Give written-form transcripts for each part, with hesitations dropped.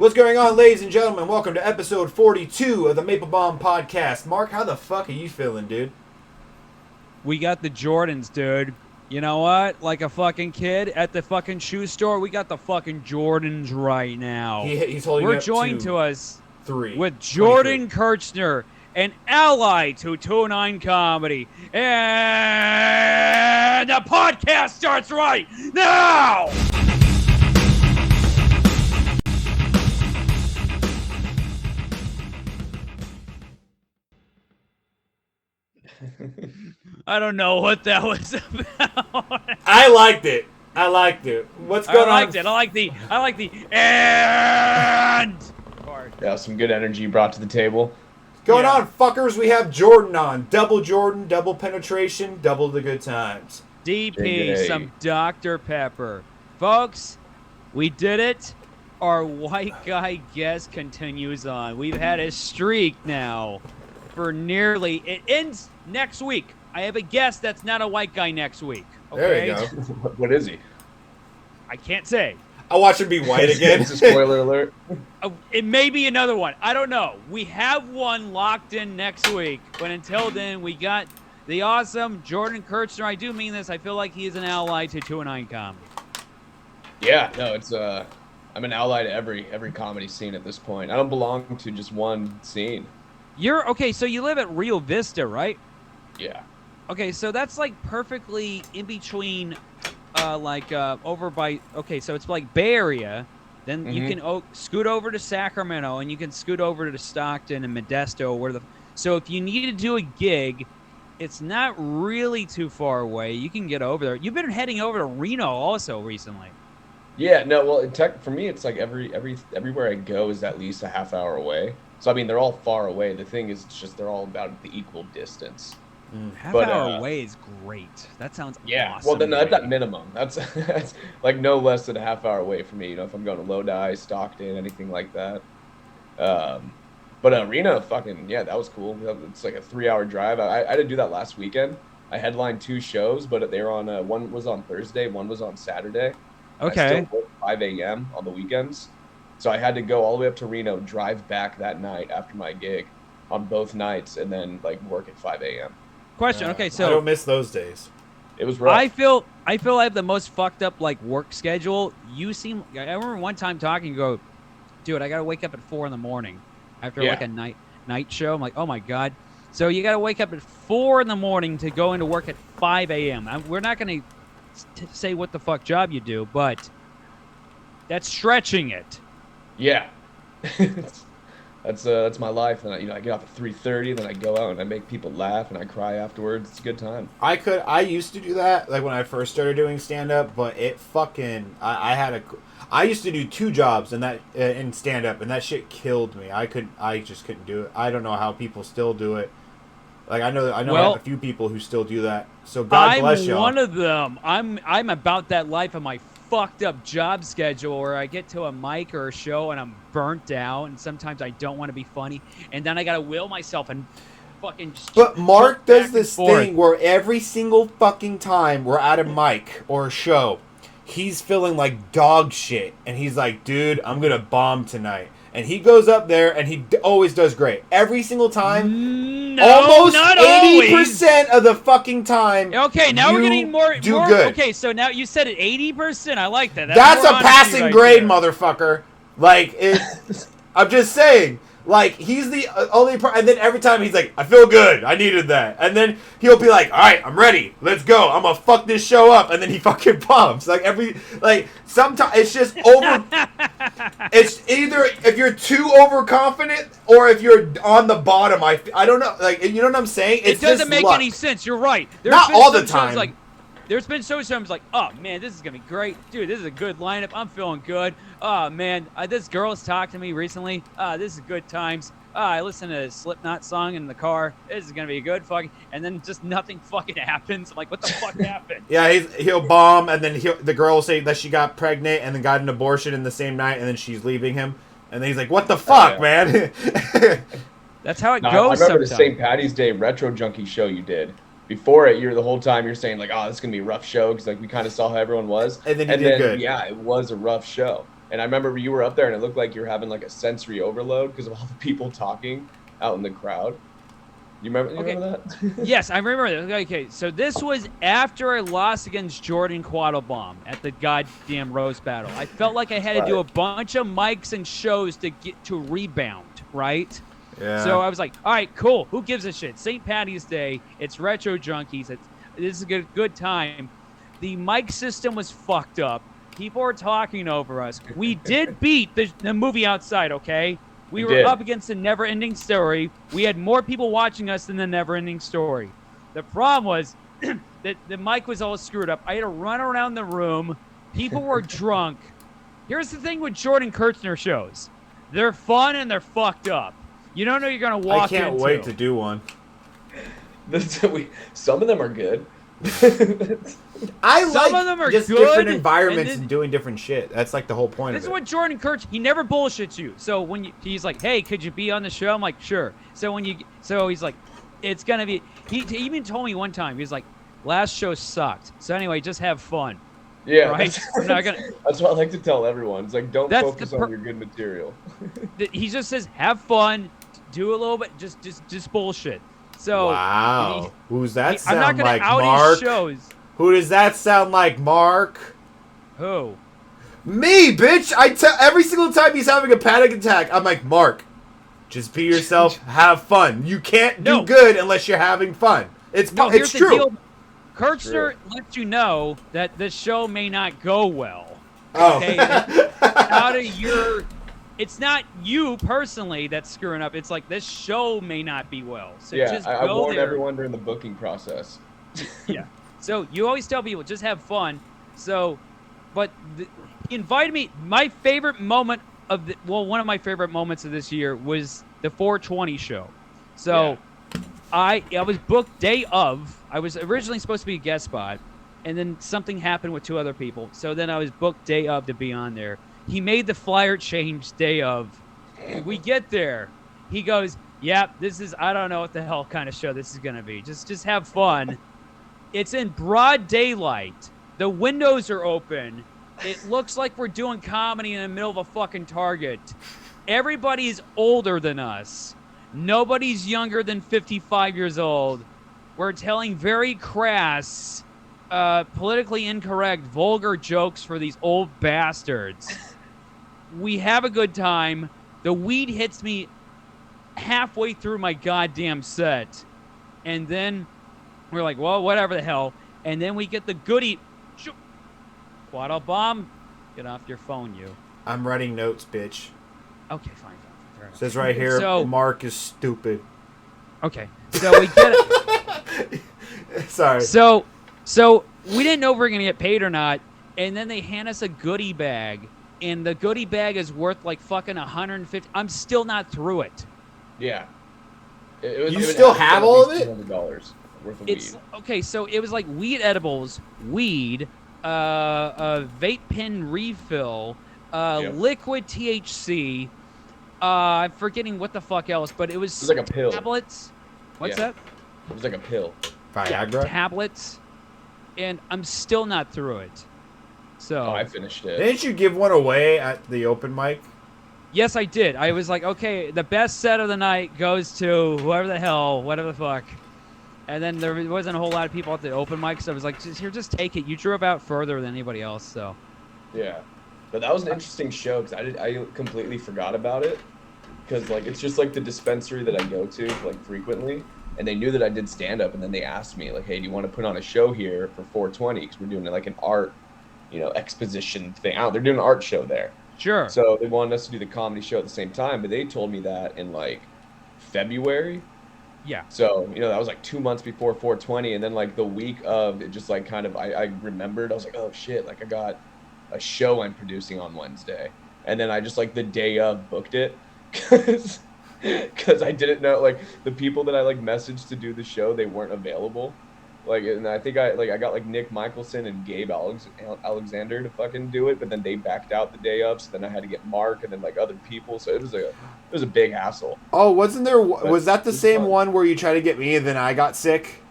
What's going on, ladies and gentlemen? Welcome to episode 42 of the Maple-Baum podcast. Mark, how the fuck are you feeling, dude? We got the Jordans, dude. You know what? Like a fucking kid at the fucking shoe store, we got the fucking Jordans right now. He's holding We're up joined to us three with Jordan Kirchner, an ally to 209 Comedy. And the podcast starts right now! I don't know what that was about. I liked it. What's going on? I like the and part. Yeah, some good energy brought to the table. Going on, fuckers? We have Jordan on. Double Jordan, double penetration, double the good times. DP, some Dr. Pepper. Folks, we did it. Our white guy guest continues on. We've had a streak now for nearly... It ends next week. I have a guest that's not a white guy next week. Okay? There you go. What is he? I can't say. I'll watch him be white again. It's a spoiler alert. It may be another one. I don't know. We have one locked in next week. But until then, we got the awesome Jordan Kirchner. I do mean this. I feel like he is an ally to 209 Comedy. Yeah, no, it's I'm an ally to every comedy scene at this point. I don't belong to just one scene. You're okay, so you live at Rio Vista, right? Yeah. Okay, so that's like perfectly in between over by so it's like Bay Area. Then you can scoot over to Sacramento, and you can scoot over to Stockton and Modesto. So if you need to do a gig, it's not really too far away. You can get over there. You've been heading over to Reno also recently. Yeah, no, well, for me, it's like everywhere I go is at least a half hour away. So I mean, they're all far away. The thing is, it's just they're all about the equal distance. Half hour away is great. That sounds awesome. Well, then at that minimum, that's like no less than a half hour away from me. You know, if I'm going to Lodi, Stockton, anything like that. But Reno, that was cool. It's like a 3-hour drive. I had to do that last weekend. I headlined 2 shows, but they were on one was on Thursday, one was on Saturday. Okay. I still work 5 a.m. on the weekends. So I had to go all the way up to Reno, drive back that night after my gig on both nights, and then like work at 5 a.m. Question. Okay, so I don't miss those days. It was rough. I feel I have the most fucked up like work schedule. I remember one time talking, you go, dude, I gotta wake up at 4 a.m. after like a night show. I'm like, oh my god. So you gotta wake up at 4 a.m. to go into work at 5 a.m. We're not gonna say what the fuck job you do, but that's stretching it. Yeah. That's my life. And I get off at 3:30, then I go out and I make people laugh and I cry afterwards. It's a good time. I used to do that like when I first started doing stand up, but it fucking I used to do 2 jobs in stand up, and that shit killed me. I just couldn't do it. I don't know how people still do it. Like I know I have a few people who still do that. So God bless y'all. I'm one of them. I'm about that life of my fucked up job schedule where I get to a mic or a show and I'm burnt out, and sometimes I don't want to be funny, and then I gotta will myself and fucking just. But Mark does this thing where every single fucking time we're at a mic or a show, he's feeling like dog shit, and he's like, dude, I'm gonna bomb tonight. And he goes up there, and he always does great. Every single time. Almost 80% of the fucking time. Okay, now we're getting more good. Okay, so now you said it 80%. I like that. That's a passing grade, motherfucker. Like, I'm just saying. Like, he's the only part. And then every time he's like, I feel good. I needed that. And then he'll be like, all right, I'm ready. Let's go. I'm going to fuck this show up. And then he fucking bombs. Sometimes it's just over. It's either if you're too overconfident or if you're on the bottom. I don't know. Like, you know what I'm saying? It doesn't make any sense. You're right. Not all the time. There's been so many times like, oh, man, this is going to be great. Dude, this is a good lineup. I'm feeling good. Oh, man, this girl's talked to me recently. This is good times. I listened to a Slipknot song in the car. This is going to be a good fucking... And then just nothing fucking happens. I'm like, what the fuck happened? Yeah, he'll bomb, and then the girl will say that she got pregnant and then got an abortion in the same night, and then she's leaving him. And then he's like, what the fuck, man? That's how it goes I remember sometimes. the St. Patty's Day retro junkie show you did. Before it, the whole time you're saying like, "Oh, this is gonna be a rough show," because like we kind of saw how everyone was. And then you did good. Yeah, it was a rough show. And I remember you were up there, and it looked like you were having like a sensory overload because of all the people talking out in the crowd. You remember that? Yes, I remember that. Okay, so this was after I lost against Jordan Quattlebaum at the goddamn roast battle. I felt like I had to do a bunch of mics and shows to get to rebound, right? Yeah. So I was like, all right, cool. Who gives a shit? St. Patty's Day. It's Retro Junkies. This is a good time. The mic system was fucked up. People were talking over us. We did beat the movie Outside, okay? We were up against the Never-Ending Story. We had more people watching us than the Never-Ending Story. The problem was that the mic was all screwed up. I had to run around the room. People were drunk. Here's the thing with Jordan Kirchner shows. They're fun and they're fucked up. You don't know you're going to walk into. I can't wait to do one. Some of them are good. Some of them are just good, different environments and doing different shit. That's like the whole point This of it. is what Jordan Kirch, he never bullshits you. So when he's like, hey, could you be on the show? I'm like, sure. So he's like, it's going to be, he even told me one time, he's like, last show sucked. So anyway, just have fun. Yeah. Right? That's what I like to tell everyone. It's like, don't focus on your good material. He just says, have fun, do a little bit, just bullshit. So wow. Who's that sound I'm not gonna like, out Mark? His shows. Who does that sound like, Mark? Who? Me, bitch! Every single time he's having a panic attack, I'm like, Mark, just be yourself, have fun. You can't do good unless you're having fun. It's true. Deal. Kirchner lets you know that this show may not go well. Oh. Okay? Out of your... It's not you personally that's screwing up. It's like this show may not be well. So just go I warn there. everyone during the booking process. Yeah. So you always tell people, just have fun. So, but he invited me. My favorite moment one of my favorite moments of this year was the 420 show. So I was booked day of. I was originally supposed to be a guest spot, and then something happened with two other people. So then I was booked day of to be on there. He made the flyer change day of. We get there. He goes, yeah, this is, I don't know what the hell kind of show this is going to be. Just have fun. It's in broad daylight. The windows are open. It looks like we're doing comedy in the middle of a fucking Target. Everybody's older than us. Nobody's younger than 55 years old. We're telling very crass, politically incorrect, vulgar jokes for these old bastards. We have a good time. The weed hits me halfway through my goddamn set. And then we're like, well, whatever the hell. And then we get the goodie. Quattlebaum, get off your phone, you. I'm writing notes, bitch. Okay, fine. It says right here, Mark is stupid. Okay, so we get it. Sorry. So we didn't know if we were going to get paid or not. And then they hand us a goodie bag. And the goodie bag is worth like fucking $150. I'm still not through it. Yeah. You still have all of it? $200 worth of weed. Okay, so it was like weed edibles, weed, a vape pen refill, liquid THC. I'm forgetting what the fuck else, but it was like a pill. Tablets. What's that? It was like a pill. Viagra? Yeah, tablets. And I'm still not through it. So I finished it. Didn't you give one away at the open mic? Yes, I did. I was like, okay, the best set of the night goes to whoever the hell, whatever the fuck. And then there wasn't a whole lot of people at the open mic, so I was like, just take it. You drove out further than anybody else, so. Yeah. But that was an interesting show because I completely forgot about it. Because, like, it's just, like, the dispensary that I go to, like, frequently. And they knew that I did stand-up, and then they asked me, like, hey, do you want to put on a show here for 420? Because we're doing, like, an art, exposition thing. They're doing an art show there. Sure. So they wanted us to do the comedy show at the same time, but they told me that in, like, February. Yeah. So, that was, like, 2 months before 420, and then, like, the week of, it just, like, kind of, I remembered. I was like, oh, shit, like, I got a show I'm producing on Wednesday. And then I just, like, the day of booked it. Because I didn't know, like, the people that I, like, messaged to do the show, they weren't available. Like, and I think I got, like, Nick Michelson and Gabe Alexander to fucking do it, but then they backed out the day of, so then I had to get Mark and then, like, other people, so it was a big hassle. Oh, was that the same one where you tried to get me and then I got sick?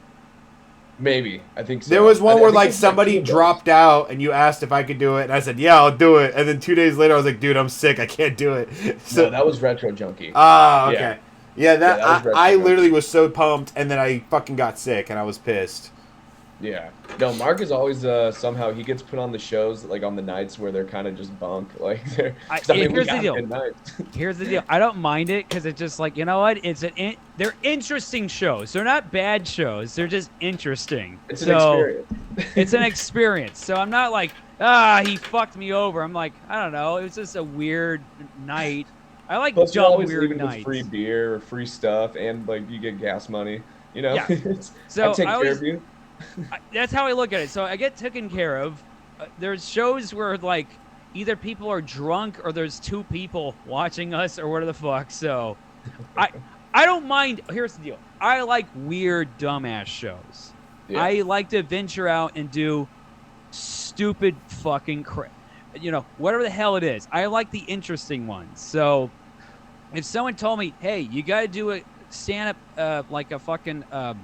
Maybe. I think so. There was one I where think like it's somebody 2 of those. dropped out and you asked if I could do it, and I said, yeah, I'll do it. And then 2 days later, I was like, dude, I'm sick. I can't do it. So, No, that was Retro Junkie. okay. Yeah. Yeah, that was Retro I Junkie. literally was so pumped, and then I fucking got sick, and I was pissed. Yeah. No, Mark is always somehow he gets put on the shows like on the nights where they're kind of just bunk. Like they're. Here's the deal. Here's the deal. I don't mind it because it's just like, you know what? They're interesting shows. They're not bad shows. They're just interesting. It's an experience. It's an experience. So I'm not like, he fucked me over. I'm like, I don't know. It was just a weird night. I like Plus, you're dumb always weird leaving nights. with free beer or free stuff, and like you get gas money. You know. Yeah. So I take I care always- of you. That's how I look at it. So I get taken care of. There's shows where like either people are drunk or there's 2 people watching us or whatever the fuck. So I don't mind. Here's the deal. I like weird dumbass shows. Yeah. I like to venture out and do stupid fucking whatever the hell it is. I like the interesting ones. So if someone told me, hey, you got to do a stand up like a fucking a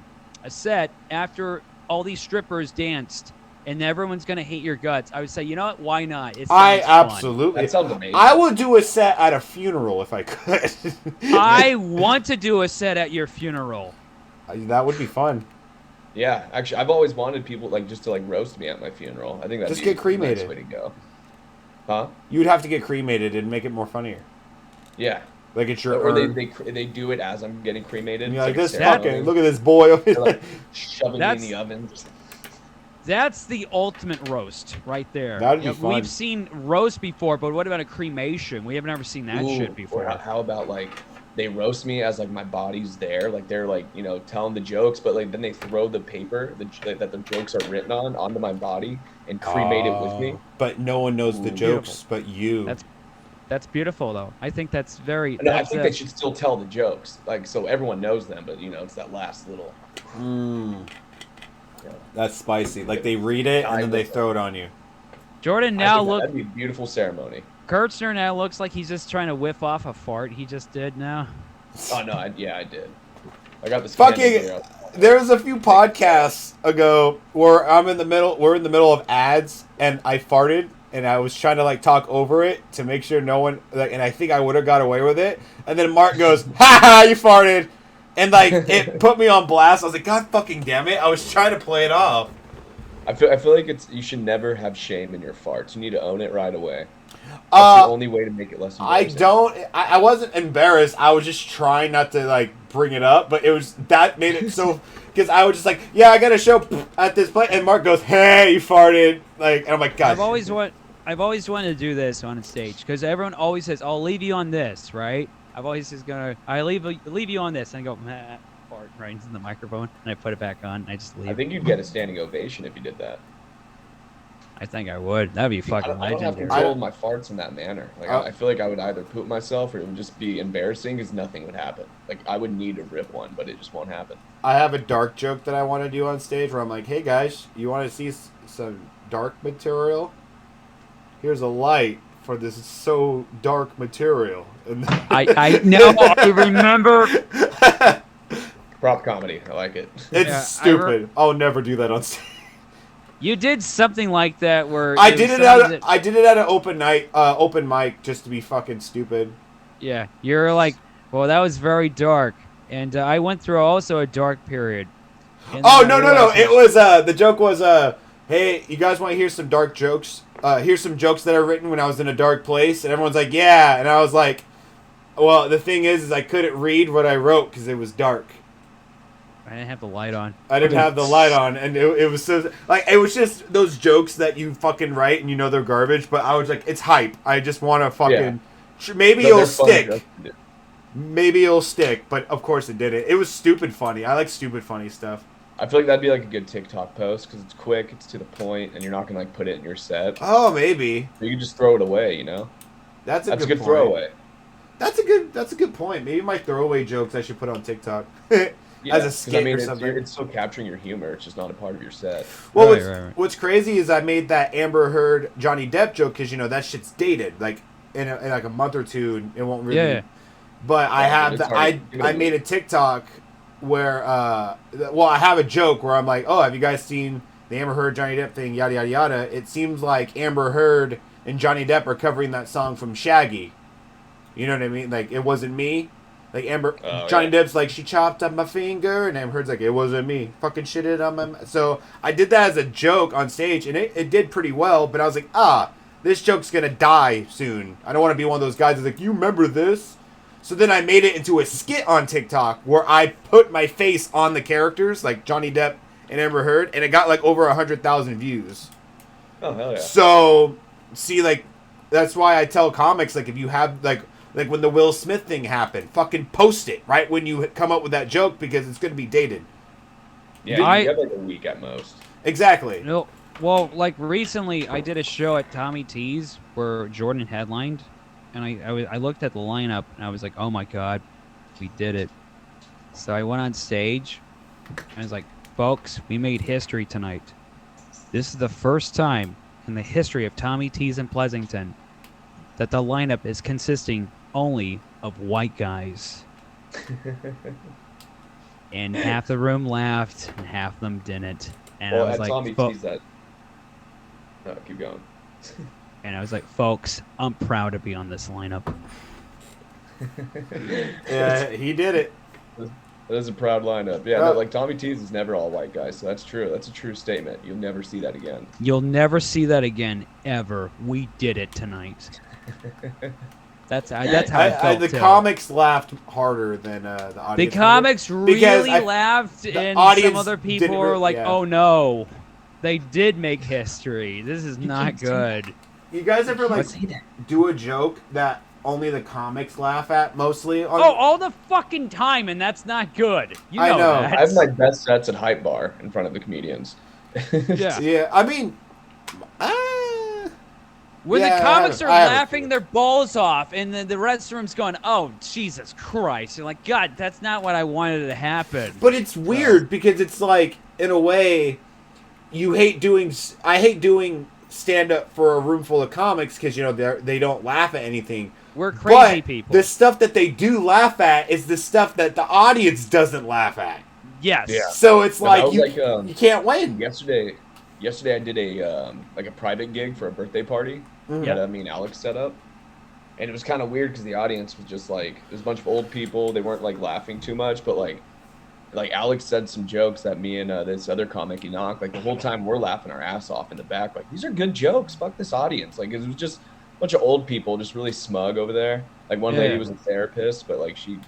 set after all these strippers danced and everyone's gonna hate your guts, I would say, you know what? Why not? I fun. absolutely. That sounds amazing. I would do a set at a funeral if I could. I want to do a set at your funeral. That would be fun. Yeah, actually, I've always wanted people like just to like roast me at my funeral. I think that's Just get cremated. Nice way to go. Huh? You'd have to get cremated and make it more funnier. Yeah. Like it's your Or urn. they do it as I'm getting cremated. And you're It's like, a this ceremony. fucking, look at this boy over They're there. like shoving me in the oven. That's the ultimate roast right there. That'd be fun. We've seen roast before, but what about a cremation? We haven't ever seen that Ooh, shit before. Or how about like they roast me as like my body's there, like they're like telling the jokes, but like then they throw the paper that the jokes are written on onto my body and cremate it with me. But no one knows the Ooh, jokes but you. That's beautiful, though. I think that's very. No, I that's, think they should still tell the jokes, like so everyone knows them, but it's that last little. That's spicy. Like they read it and then they throw it on you. Jordan I now think look. that'd be a beautiful ceremony. Kirchner now looks like he's just trying to whiff off a fart. He just did now. Oh no, I did. I got this. Fucking. There was a few podcasts ago where we're in the middle of ads and I farted and I was trying to like talk over it to make sure no one and I think I would have got away with it. And then Mark goes, "Ha ha, you farted." And like it put me on blast. I was like, God fucking damn it. I was trying to play it off. I feel like you should never have shame in your farts. You need to own it right away. That's the only way to make it less embarrassing. I wasn't embarrassed. I was just trying not to like bring it up, but that made it so because I was just like, yeah, I got a show at this place, and Mark goes, "Hey, you farted!" Like, and I'm like, God. I've always wanted to do this on stage because everyone always says, "I'll leave you on this," right? I've always just I leave you on this, and I go fart right into the microphone, and I put it back on, and I just leave. I think you'd get a standing ovation if you did that. I think I would. That'd be fucking I don't have legendary. control of my farts in that manner. Like I feel like I would either poop myself or it would just be embarrassing because nothing would happen. Like I would need to rip one, but it just won't happen. I have a dark joke that I want to do on stage where I'm like, "Hey guys, you want to see some dark material? Here's a light for this so dark material." And I know. I remember. Prop comedy. I like it. It's stupid. I'll never do that on stage. You did something like that where I did it at an open mic just to be fucking stupid. Yeah, you're like, well, that was very dark, and I went through also a dark period. Oh no! It was the joke was hey, you guys want to hear some dark jokes? Here's some jokes that I written when I was in a dark place, and everyone's like, yeah, and I was like, well, the thing is I couldn't read what I wrote because it was dark. I didn't have the light on. I didn't have the light on, and it was so like it was just those jokes that you fucking write and you know they're garbage. But I was like, it's hype. I just want to fucking maybe it'll stick. Maybe it'll stick, but of course it didn't. It was stupid funny. I like stupid funny stuff. I feel like that'd be like a good TikTok post because it's quick, it's to the point, and you're not gonna like put it in your set. Oh, maybe you can just throw it away. That's a good point. throwaway. That's a good point. Maybe my throwaway jokes I should put on TikTok. Yeah, as a skit or something. It's still capturing your humor. It's just not a part of your set. Well, right. What's crazy is I made that Amber Heard Johnny Depp joke because that shit's dated. Like in like a month or two, it won't really. Yeah. But I made a TikTok where well, I have a joke where I'm like, oh, have you guys seen the Amber Heard Johnny Depp thing? Yada yada yada. It seems like Amber Heard and Johnny Depp are covering that song from Shaggy. You know what I mean? Like, it wasn't me. Like, Johnny Depp's like, she chopped up my finger, and Amber Heard's like, it wasn't me. Fucking shit it on my... So, I did that as a joke on stage, and it did pretty well, but I was like, this joke's gonna die soon. I don't want to be one of those guys that's like, you remember this? So then I made it into a skit on TikTok, where I put my face on the characters, like Johnny Depp and Amber Heard, and it got, like, over 100,000 views. Oh, hell yeah. So, see, like, that's why I tell comics, like, if you have, like when the Will Smith thing happened, fucking post it right when you come up with that joke, because it's going to be dated. Yeah, you have like a week at most. Exactly. No, well, like recently I did a show at Tommy T's where Jordan headlined, and I looked at the lineup and I was like, oh my God, we did it. So I went on stage and I was like, folks, we made history tonight. This is the first time in the history of Tommy T's in Pleasanton that the lineup is consisting only of white guys. And half the room laughed and half of them didn't. And I was like, Tommy T's that. No, keep going. And I was like, folks, I'm proud to be on this lineup. Yeah, he did it. That is a proud lineup. Yeah, no, like Tommy T's is never all white guys, so that's true. That's a true statement. You'll never see that again. You'll never see that again, ever. We did it tonight. That's how I felt. The comics laughed harder than the audience. The comics really laughed, and some other people were like, "Oh no, they did make history. This is not good." You guys ever like do a joke that only the comics laugh at mostly? All the fucking time, and that's not good. You know that. I have my best sets at Hype Bar in front of the comedians. Yeah. I mean, when the comics are laughing their balls off, and the rest of the room's going, "Oh Jesus Christ!" You're like, "God, that's not what I wanted to happen." But it's weird because it's like, in a way, I hate doing stand up for a room full of comics because they don't laugh at anything. We're crazy people. The stuff that they do laugh at is the stuff that the audience doesn't laugh at. Yes. Yeah. So it's you can't win. Yesterday I did a private gig for a birthday party that me and Alex set up, and it was kind of weird because the audience was just like, there's a bunch of old people. They weren't like laughing too much, but like Alex said some jokes that me and this other comic Enoch, like the whole time we're laughing our ass off in the back, like, these are good jokes. Fuck this audience. Like, it was just a bunch of old people just really smug over there. Like one lady was a therapist, but like she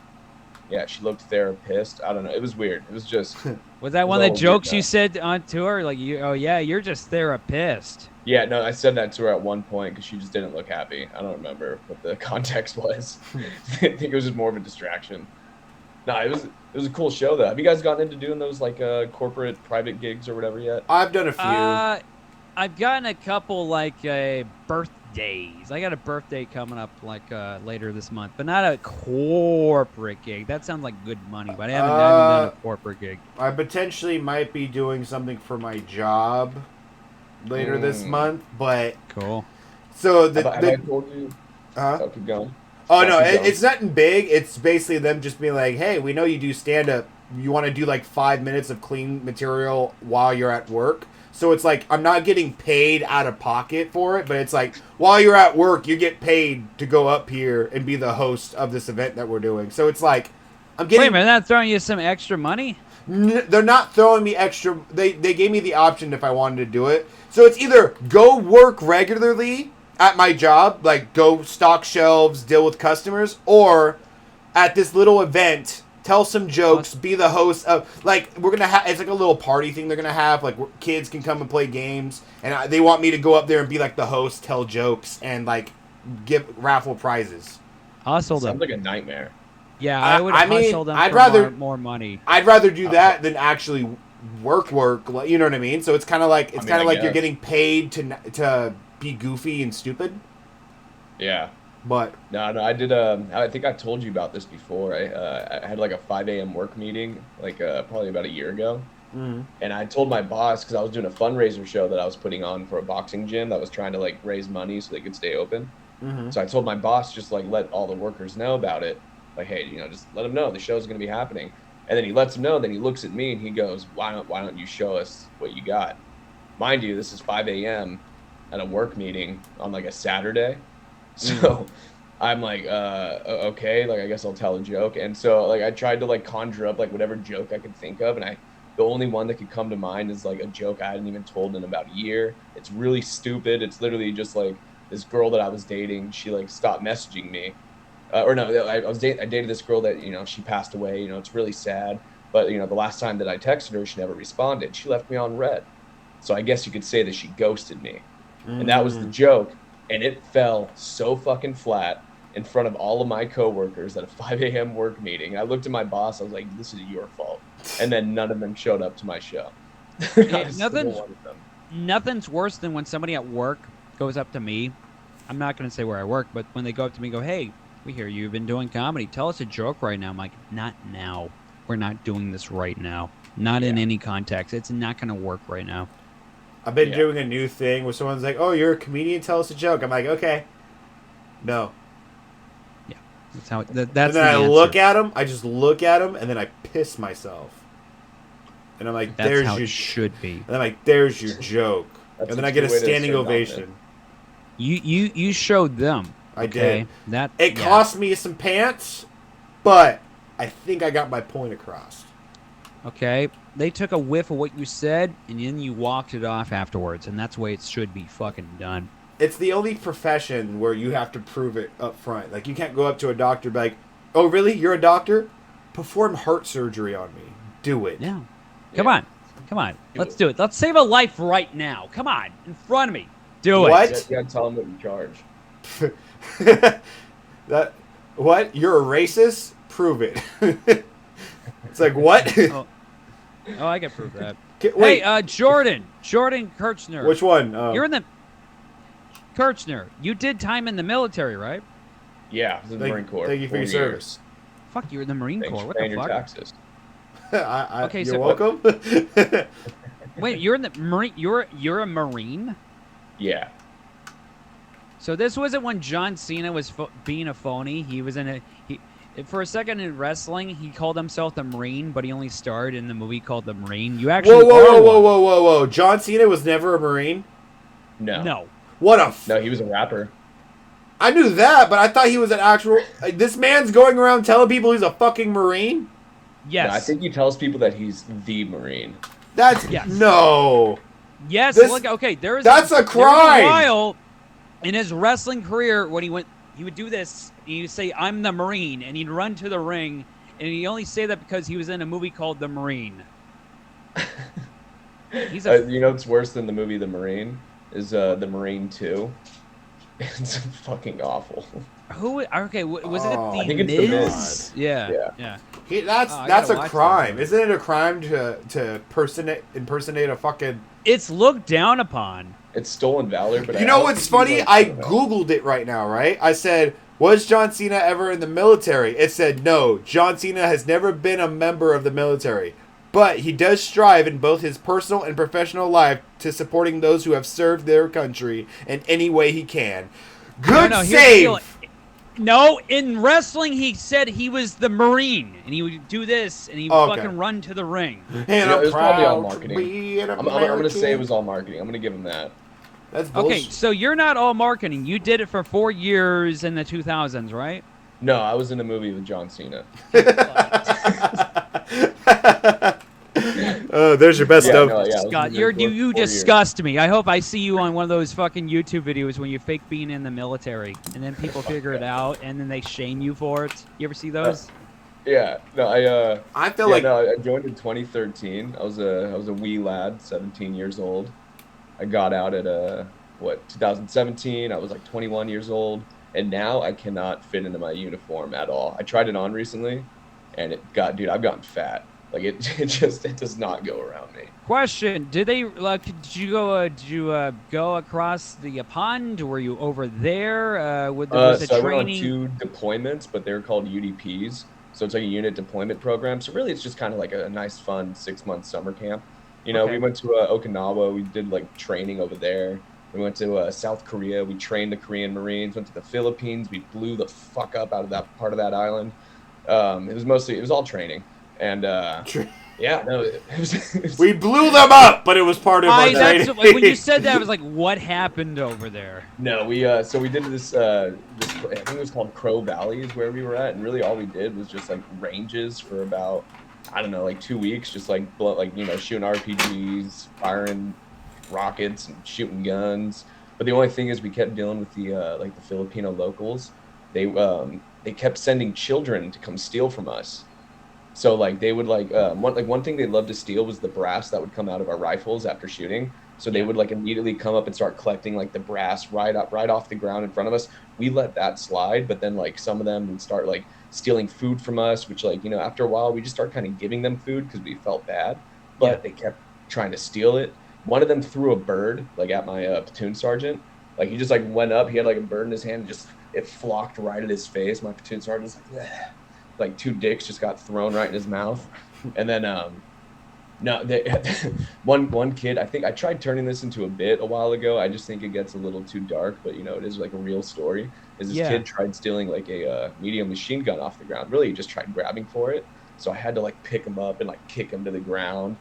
looked therapist. I don't know. It was weird. It was just. Was that one of the jokes you said on tour? Like, you're just therapist. Yeah, no, I said that to her at one point because she just didn't look happy. I don't remember what the context was. I think it was just more of a distraction. No, it was a cool show though. Have you guys gotten into doing those like corporate private gigs or whatever yet? I've done a few. I've gotten a couple like birthdays. I got a birthday coming up like later this month, but not a corporate gig. That sounds like good money, but I haven't done a corporate gig. I potentially might be doing something for my job later this month, but cool. So have I told you? Oh, keep going. Oh no, it's nothing big. It's basically them just being like, "Hey, we know you do stand up. You want to do like 5 minutes of clean material while you're at work." So it's like, I'm not getting paid out of pocket for it, but it's like, while you're at work, you get paid to go up here and be the host of this event that we're doing. So it's like, I'm getting... Wait a minute, they're not throwing you some extra money? They're not throwing me extra... They gave me the option if I wanted to do it. So it's either go work regularly at my job, like go stock shelves, deal with customers, or at this little event... Tell some jokes, be the host of, like, we're going to have, it's like a little party thing they're going to have, like, where kids can come and play games, and they want me to go up there and be, like, the host, tell jokes, and, like, give raffle prizes. Hustle them. Sounds like a nightmare. Yeah, I would hustle them more money. I'd rather do that than actually work, you know what I mean? So it's kind of like, you're getting paid to be goofy and stupid. Yeah. But no, I did. I think I told you about this before. I had like a 5 a.m. work meeting, like probably about a year ago, and I told my boss because I was doing a fundraiser show that I was putting on for a boxing gym that was trying to like raise money so they could stay open. So I told my boss just like let all the workers know about it, like, hey, just let them know the show's gonna be happening. And then he lets him know. Then he looks at me and he goes, why don't you show us what you got? Mind you, this is 5 a.m. at a work meeting on like a Saturday. So I'm like, okay, like I guess I'll tell a joke. And so like I tried to like conjure up like whatever joke I could think of, and the only one that could come to mind is like a joke I hadn't even told in about a year. It's really stupid. It's literally just like this girl that I was dating, she like stopped messaging me. Or no, I dated this girl that, you know, she passed away. You know, it's really sad. But, you know, the last time that I texted her, she never responded. She left me on red. So I guess you could say that she ghosted me. And that was the joke. And it fell so fucking flat in front of all of my coworkers at a 5 a.m. work meeting. I looked at my boss. I was like, this is your fault. And then none of them showed up to my show. Nothing's worse than when somebody at work goes up to me. I'm not going to say where I work, but when they go up to me and go, hey, we hear you've been doing comedy. Tell us a joke right now. I'm like, not now. We're not doing this right now. Not in any context. It's not going to work right now. I've been doing a new thing where someone's like, oh, you're a comedian, tell us a joke. I'm like, okay. No. Yeah. That's how that's and then the I answer. look at them, I just look at them, and then I piss myself. And I'm like, that's there's how your it should be. And I'm like, there's your joke. And then I get a standing ovation. You showed them. I did. It cost me some pants, but I think I got my point across. Okay. They took a whiff of what you said, and then you walked it off afterwards, and that's the way it should be fucking done. It's the only profession where you have to prove it up front. Like, you can't go up to a doctor and be like, oh, really? You're a doctor? Perform heart surgery on me. Do it. Yeah. Come on. Let's do it. Let's save a life right now. Come on. In front of me. Do it. What? You gotta tell them what you charge. What? You're a racist? Prove it. It's like, what? Oh, I can prove that. Wait. Hey, Jordan Kirchner. Which one? You're in the Kirchner. You did time in the military, right? Yeah, I was in the Marine Corps. Thank you for your service. Fuck, you're in the Marine Corps. What the the fuck? fuck? Taxes. Okay, you're so welcome. Wait, you're in the Marine. You're a Marine. Yeah. So this wasn't when John Cena was being a phony. He was in for a second in wrestling, he called himself the Marine, but he only starred in the movie called The Marine. You actually Whoa. John Cena was never a Marine? No. What No, he was a rapper. I knew that, but I thought he was an actual... This man's going around telling people he's a fucking Marine? Yes. No, I think he tells people that he's the Marine. That's... Yes. No. Yes, look, okay, that's a crime! There was a while in his wrestling career when he would do this, and he would say, I'm the Marine, and he'd run to the ring, and he'd only say that because he was in a movie called The Marine. You know what's worse than the movie The Marine? Is The Marine 2. It's fucking awful. Okay, was it I think it's Miz? The Miz. Yeah. That's a crime. Isn't it a crime to impersonate a fucking... It's looked down upon. It's stolen valor, but... You know what's funny? I Googled it right now, right? I said, was John Cena ever in the military? It said, no, John Cena has never been a member of the military. But he does strive in both his personal and professional life to supporting those who have served their country in any way he can. Good save! No, in wrestling, he said he was the Marine, and he would do this, and he would fucking run to the ring. And it was probably all marketing. I'm going to say it was all marketing. I'm going to give him that. That's bullshit. Okay, so you're not all marketing. You did it for 4 years in the 2000s, right? No, I was in a movie with John Cena. There's your best stuff. Scott, you disgust me. I hope I see you on one of those fucking YouTube videos when you fake being in the military, and then people figure it out, and then they shame you for it. You ever see those? Yeah. No, I feel like I joined in 2013. I was a wee lad, 17 years old. I got out at 2017. I was like 21 years old, and now I cannot fit into my uniform at all. I tried it on recently, and I've gotten fat. Like it does not go around me. Question: did you go across the pond? Were you over there with the so training? I went on 2 deployments, but they're called UDPs. So it's like a unit deployment program. So really, it's just kind of like a nice, fun 6-month summer camp. You know, we went to Okinawa. We did like training over there. We went to South Korea. We trained the Korean Marines. Went to the Philippines. We blew the fuck up out of that part of that island. It was all training. And yeah, no, it was We blew them up, but it was part of our training. When you said that, I was like, what happened over there? No, we so we did this I think it was called Crow Valley is where we were at, and really all we did was just like ranges for about, I don't know, like 2 weeks, just like shooting RPGs, firing rockets and shooting guns. But the only thing is we kept dealing with the like the Filipino locals. They kept sending children to come steal from us. So like they would one thing they loved to steal was the brass that would come out of our rifles after shooting. So they would like immediately come up and start collecting like the brass right off the ground in front of us. We let that slide, but then like some of them would start like stealing food from us, which like, after a while we just started kind of giving them food because we felt bad, but they kept trying to steal it. One of them threw a bird like at my platoon sergeant. Like he just like went up, he had like a bird in his hand, and just it flocked right at his face. My platoon sergeant was like, "Ugh." Like 2 dicks just got thrown right in his mouth. And then one kid, I think I tried turning this into a bit a while ago. I just think it gets a little too dark, but it is like a real story. This kid tried stealing like a medium machine gun off the ground. Really, he just tried grabbing for it. So I had to like pick him up and like kick him to the ground.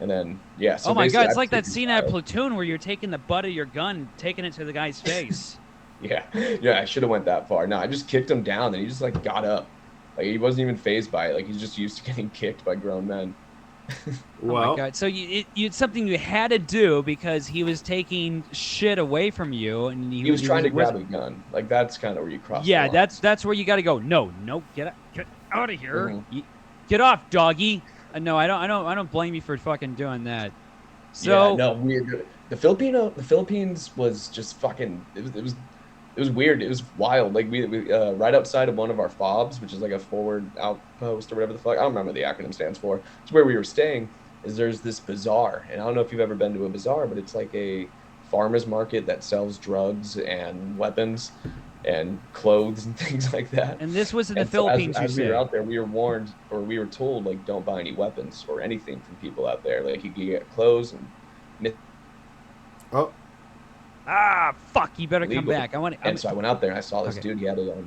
And then so oh my god, it's like that scene at Platoon where you're taking the butt of your gun, taking it to the guy's face. yeah, I should have went that far. No, I just kicked him down, and he just like got up. Like he wasn't even fazed by it. Like he's just used to getting kicked by grown men. Well, oh my god! So it's something you had to do because he was taking shit away from you, and he was trying to grab a gun. Like that's kind of where you cross. Yeah, that's where you got to go. No, get out of here. Mm-hmm. Get off, doggy. No, I don't blame you for fucking doing that. So yeah, no, the Philippines was just fucking. It was weird. It was wild. Like we right outside of one of our FOBs, which is like a forward outpost or whatever the fuck. I don't remember what the acronym stands for. It's where we were staying. There's this bazaar, and I don't know if you've ever been to a bazaar, but it's like a farmer's market that sells drugs and weapons and clothes and things like that. And this was in the Philippines. As we were out there, we were warned, or we were told, like, don't buy any weapons or anything from people out there. Like you could get clothes and. Oh. Ah, fuck! You better come back. So I went out there and I saw this dude. He had a.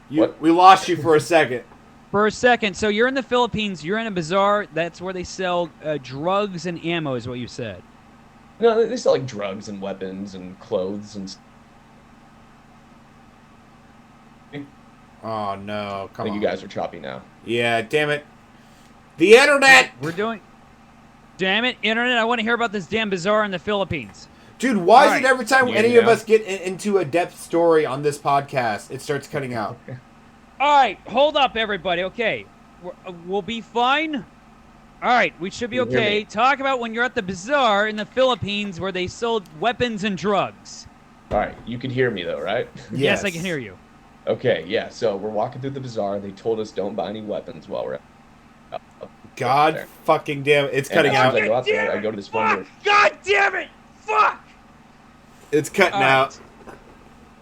We lost you for a second. For a second. So you're in the Philippines. You're in a bazaar. That's where they sell drugs and ammo, is what you said. No, they sell like drugs and weapons and clothes and. Oh no! Come on. You guys are choppy now. Yeah, damn it. The internet. We're doing. Damn it, internet! I want to hear about this damn bazaar in the Philippines. Dude, why is it every time any of us get into a depth story on this podcast, it starts cutting out? All right, hold up, everybody. Okay, we'll be fine. All right, we should be okay. Talk about when you're at the bazaar in the Philippines where they sold weapons and drugs. All right, you can hear me though, right? Yes, I can hear you. Okay, yeah. So we're walking through the bazaar. They told us don't buy any weapons while we're at. God fucking damn it! It's cutting out. I go to this one. God damn it! Fuck! It's cutting out.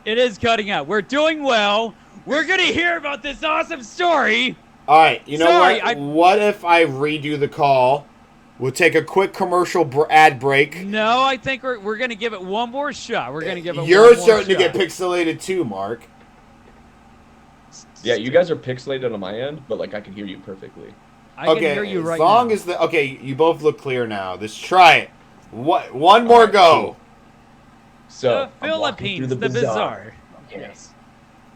It is cutting out. We're doing well. We're going to hear about this awesome story. All right. You know what? What if I redo the call? We'll take a quick commercial ad break. No, I think we're going to give it one more shot. We're going to give it You're starting to get pixelated too, Mark. Yeah, you guys are pixelated on my end, but like I can hear you perfectly. I can hear you right now. As long as you both look clear now. Let's try it. One more go. Cool. So the Philippines, the bazaar. Yes.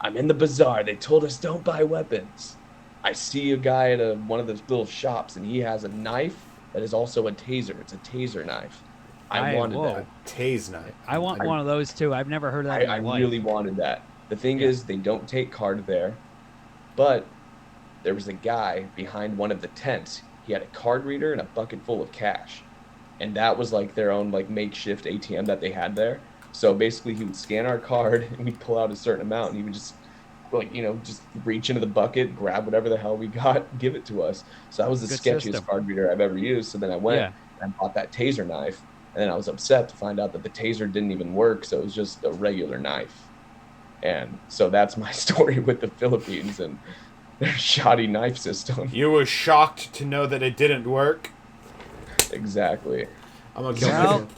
I'm in the bazaar. They told us don't buy weapons. I see a guy at one of those little shops, and he has a knife that is also a taser. It's a taser knife. I wanted that. Tase knife. I want one of those too. I've never heard of that in my life. I really wanted that. The thing is, they don't take card there, but there was a guy behind one of the tents. He had a card reader and a bucket full of cash, and that was like their own like makeshift ATM that they had there. So basically, he would scan our card, and we'd pull out a certain amount, and he would just, just reach into the bucket, grab whatever the hell we got, give it to us. So that was the sketchiest card reader I've ever used. So then I went and bought that taser knife, and then I was upset to find out that the taser didn't even work, so it was just a regular knife. And so that's my story with the Philippines and their shoddy knife system. You were shocked to know that it didn't work? Exactly. I'm going to kill myself.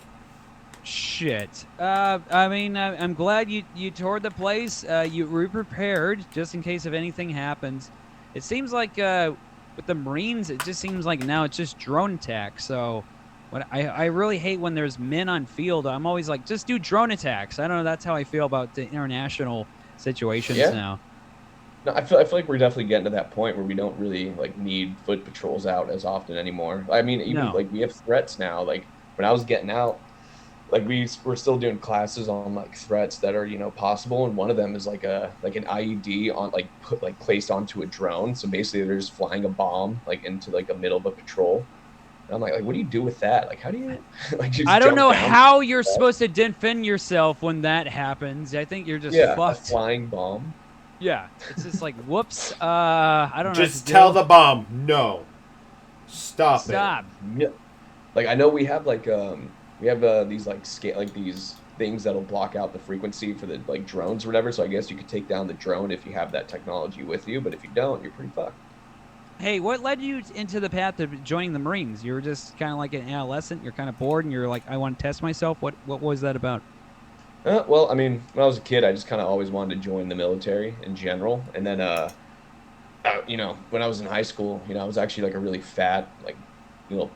Shit. I mean, I'm glad you toured the place. You were prepared just in case if anything happens. It seems like with the Marines, it just seems like now it's just drone attacks. So when I really hate when there's men on field. I'm always like, just do drone attacks. I don't know. That's how I feel about the international situations now. No, I feel like we're definitely getting to that point where we don't really like need foot patrols out as often anymore. I mean, even like we have threats now. Like when I was getting out, like we're still doing classes on like threats that are, you know, possible, and one of them is like an IED on placed onto a drone. So basically they're just flying a bomb like into like the middle of a patrol. And I'm like what do you do with that? Like how do you like just I don't know how you're supposed to defend yourself when that happens. I think you're just fucked. A flying bomb. Yeah, it's just like whoops. I don't know. Just tell the bomb no. Stop. Yeah. Like I know we have like we have these like these things that'll block out the frequency for the like drones or whatever. So I guess you could take down the drone if you have that technology with you. But if you don't, you're pretty fucked. Hey, what led you into the path of joining the Marines? You were just kind of like an adolescent. You're kind of bored, and you're like, I want to test myself. What was that about? Well, I mean, when I was a kid, I just kind of always wanted to join the military in general. And then, you know, when I was in high school, you know, I was actually like a really fat, like, little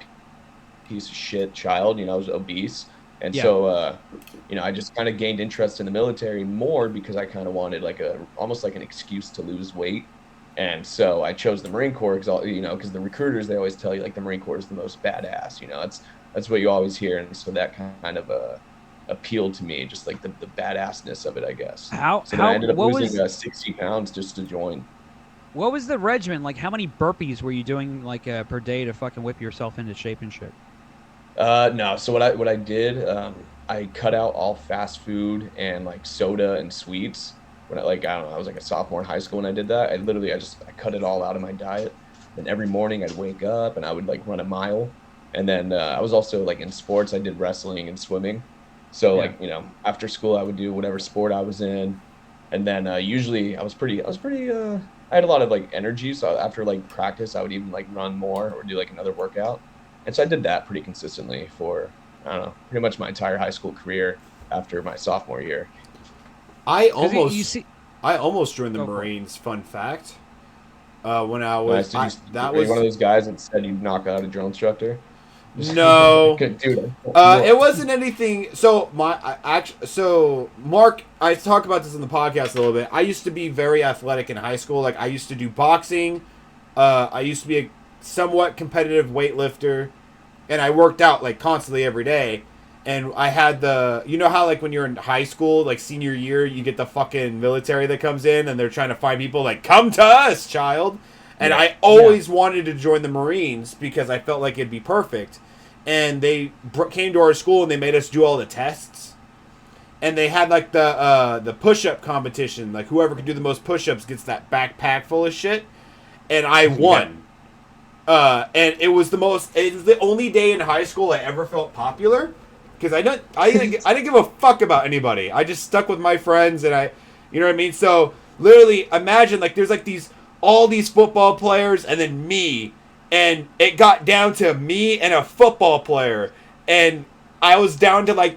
piece of shit child. You know, I was obese. And so, you know, I just kind of gained interest in the military more because I kind of wanted like almost like an excuse to lose weight. And so I chose the Marine Corps because, you know, because the recruiters, they always tell you like the Marine Corps is the most badass. You know, that's what you always hear. And so that kind of appealed to me, just like the badassness of it, I guess. So I ended up losing 60 pounds just to join. What was the regimen? Like, how many burpees were you doing like per day to fucking whip yourself into shape and shit? No. So what I did, I cut out all fast food and like soda and sweets. When I don't know, I was like a sophomore in high school when I did that. I cut it all out of my diet. And every morning I'd wake up and I would like run a mile. And then I was also like in sports. I did wrestling and swimming. So like, you know, after school I would do whatever sport I was in. And then usually I had a lot of like energy. So after like practice, I would even like run more or do like another workout. And so I did that pretty consistently for, I don't know, pretty much my entire high school career after my sophomore year. I almost joined the Marines. Fun fact. When I was, that was one of those guys that said you'd knock out a drill instructor. No, dude. It wasn't anything. So Mark, I talk about this in the podcast a little bit. I used to be very athletic in high school. Like I used to do boxing. I used to be a somewhat competitive weightlifter, and I worked out like constantly every day. And I had you know how like when you're in high school, like senior year, you get the fucking military that comes in and they're trying to find people like, come to us, child. And I always wanted to join the Marines because I felt like it'd be perfect. And they came to our school and they made us do all the tests. And they had like the push-up competition. Like whoever could do the most push-ups gets that backpack full of shit. And I won. And it was the only day in high school I ever felt popular. Because I didn't give a fuck about anybody. I just stuck with my friends and you know what I mean? So literally imagine like there's like all these football players and then me, and it got down to me and a football player, and I was down to my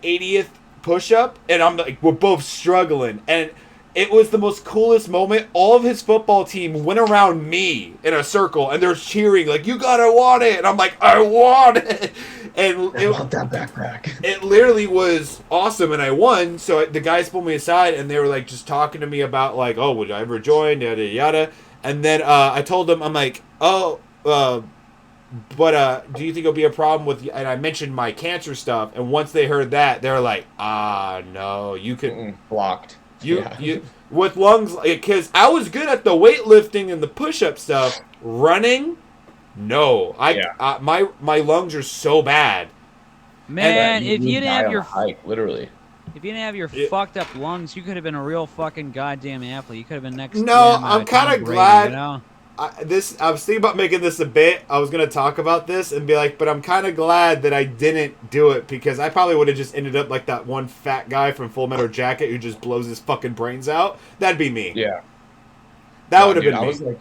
80th push-up, and I'm like, we're both struggling, and it was the most coolest moment. All of his football team went around me in a circle, and they're cheering like, you gotta want it, and I'm like, I want it. And I want that backpack. It literally was awesome, and I won. So the guys pulled me aside, and they were like just talking to me about like, oh, would I ever join? Yada yada. And then I told them, I'm like, oh, but do you think it'll be a problem with? And I mentioned my cancer stuff, and once they heard that, they were like, no, you could blocked. You with lungs, because I was good at the weightlifting and the push-up stuff, running. No, my lungs are so bad. Man, if you didn't have your hike, literally, if you didn't have your fucked up lungs, you could have been a real fucking goddamn athlete. You could have been next. No, I'm kind of glad. You know? I was thinking about making this a bit. I was gonna talk about this and be like, but I'm kind of glad that I didn't do it because I probably would have just ended up like that one fat guy from Full Metal Jacket who just blows his fucking brains out. That'd be me. Yeah, that would have been me. I was like,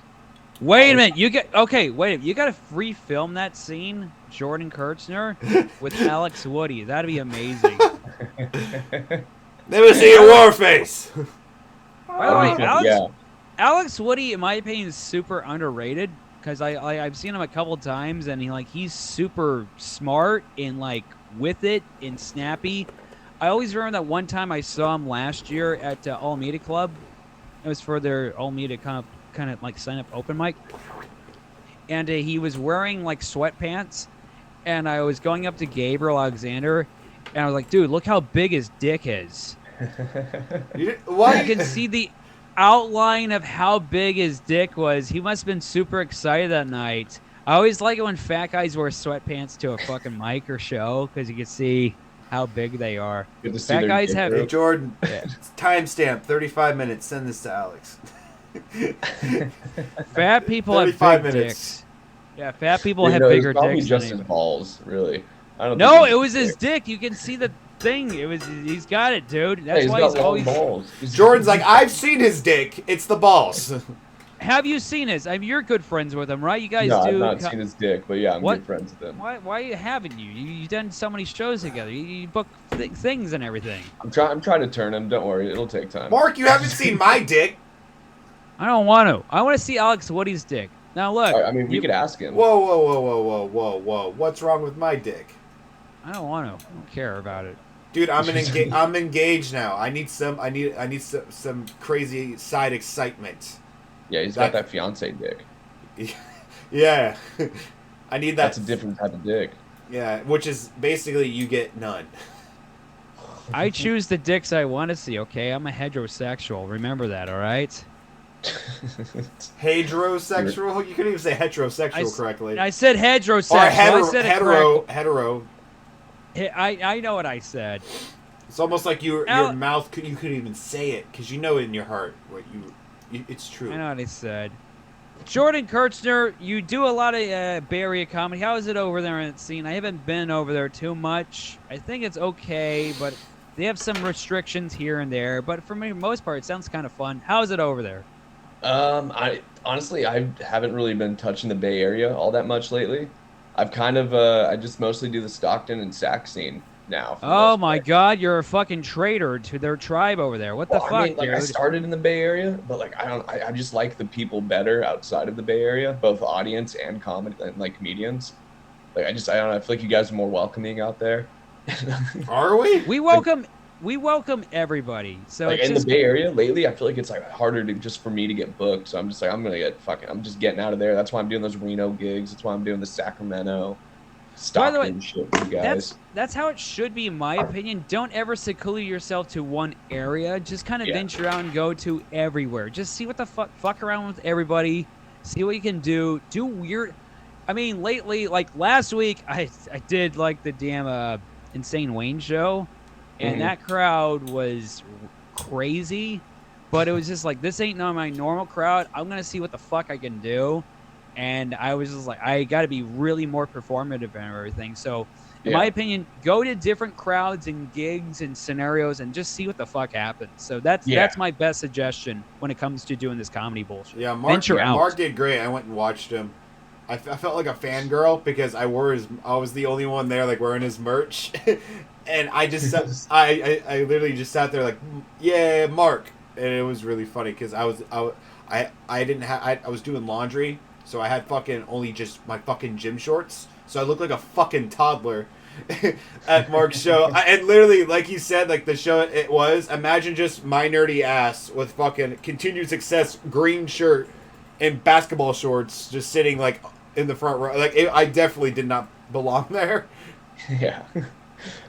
wait a minute, you got to free film that scene, Jordan Kirchner with Alex Woody. That'd be amazing. Never see a war face. By the way, Alex Woody, in my opinion, is super underrated because I've seen him a couple times, and he's super smart and like with it and snappy. I always remember that one time I saw him last year at All Media Club. It was for their All Media kind of like sign up open mic, and he was wearing like sweatpants, and I was going up to Gabriel Alexander, and I was like, dude, look how big his dick is. Why? You can see the outline of how big his dick was. He must have been super excited that night. I always like it when fat guys wear sweatpants to a fucking mic or show because you can see how big they are. Good to see Fat their guys dick, have. bro. Hey, Jordan, Yeah. timestamp 35 minutes. Send this to Alex. Fat people have 35 big minutes. dicks. Yeah, fat people You have know, bigger it's probably dicks just than his anybody. balls, really. I don't No, think it was his dick. dick. You can see the thing. He's got it, dude. Yeah, That's he's why got he's long always. balls. Jordan's like, I've seen his dick. It's the balls. Have you seen his? I mean, you're good friends with him, right? You guys No, do. I've not seen his dick, but yeah, I'm What? good friends with him. Why haven't you? You've done so many shows together. You book things and everything. I'm trying to turn him. Don't worry, it'll take time. Mark, you haven't seen my dick. I don't want to. I want to see Alex Woody's dick. Now look. I mean, we could ask him. Whoa, whoa, whoa, whoa, whoa, whoa, whoa. What's wrong with my dick? I don't want to. I don't care about it. Dude, I'm engaged now. I need some crazy side excitement. Yeah, he's got that fiance dick. Yeah. I need that. That's a different type of dick. Yeah, which is basically you get none. I choose the dicks I want to see, okay? I'm a heterosexual. Remember that, all right? Heterosexual? You couldn't even say heterosexual correctly. I said heterosexual. Or I said it hetero. I know what I said. It's almost like your mouth you couldn't even say it because you know in your heart what it's true. I know what I said. Jordan Kirchner, you do a lot of Bay Area comedy. How is it over there in the scene? I haven't been over there too much. I think it's okay, but they have some restrictions here and there. But for the most part, it sounds kind of fun. How is it over there? I honestly haven't really been touching the Bay Area all that much lately. I've kind of I just mostly do the Stockton and Sac scene now. Oh my God, you're a fucking traitor to their tribe over there. What the fuck, I mean, dude? I started in the Bay Area, but I just like the people better outside of the Bay Area, both audience and comedy and like comedians. I don't know, I feel like you guys are more welcoming out there. Are we? We welcome everybody. So in the Bay Area lately, I feel like it's harder for me to get booked. So I'm just I'm just getting out of there. That's why I'm doing those Reno gigs. That's why I'm doing the Sacramento, Stockton shit with you guys. That's how it should be, in my opinion. Don't ever seclude yourself to one area. Just kind of venture out and go to everywhere. Just see what the fuck around with everybody. See what you can do. Do weird. I mean, lately, like last week, I did like the damn Insane Wayne show. And that crowd was crazy, but it was just like, this ain't not my normal crowd. I'm going to see what the fuck I can do. And I was just like, I got to be really more performative and everything. So, in my opinion, go to different crowds and gigs and scenarios and just see what the fuck happens. So that's my best suggestion when it comes to doing this comedy bullshit. Yeah, Mark did great. I went and watched him. I felt like a fangirl because I was the only one there like wearing his merch. And I just I literally just sat there like, yeah, Mark, and it was really funny because I was doing laundry, so I had fucking only just my fucking gym shorts, so I looked like a fucking toddler at Mark's show. And literally, like he said, like the show it was, imagine just my nerdy ass with fucking Continued Success green shirt and basketball shorts, just sitting like in the front row. Like I definitely did not belong there. Yeah.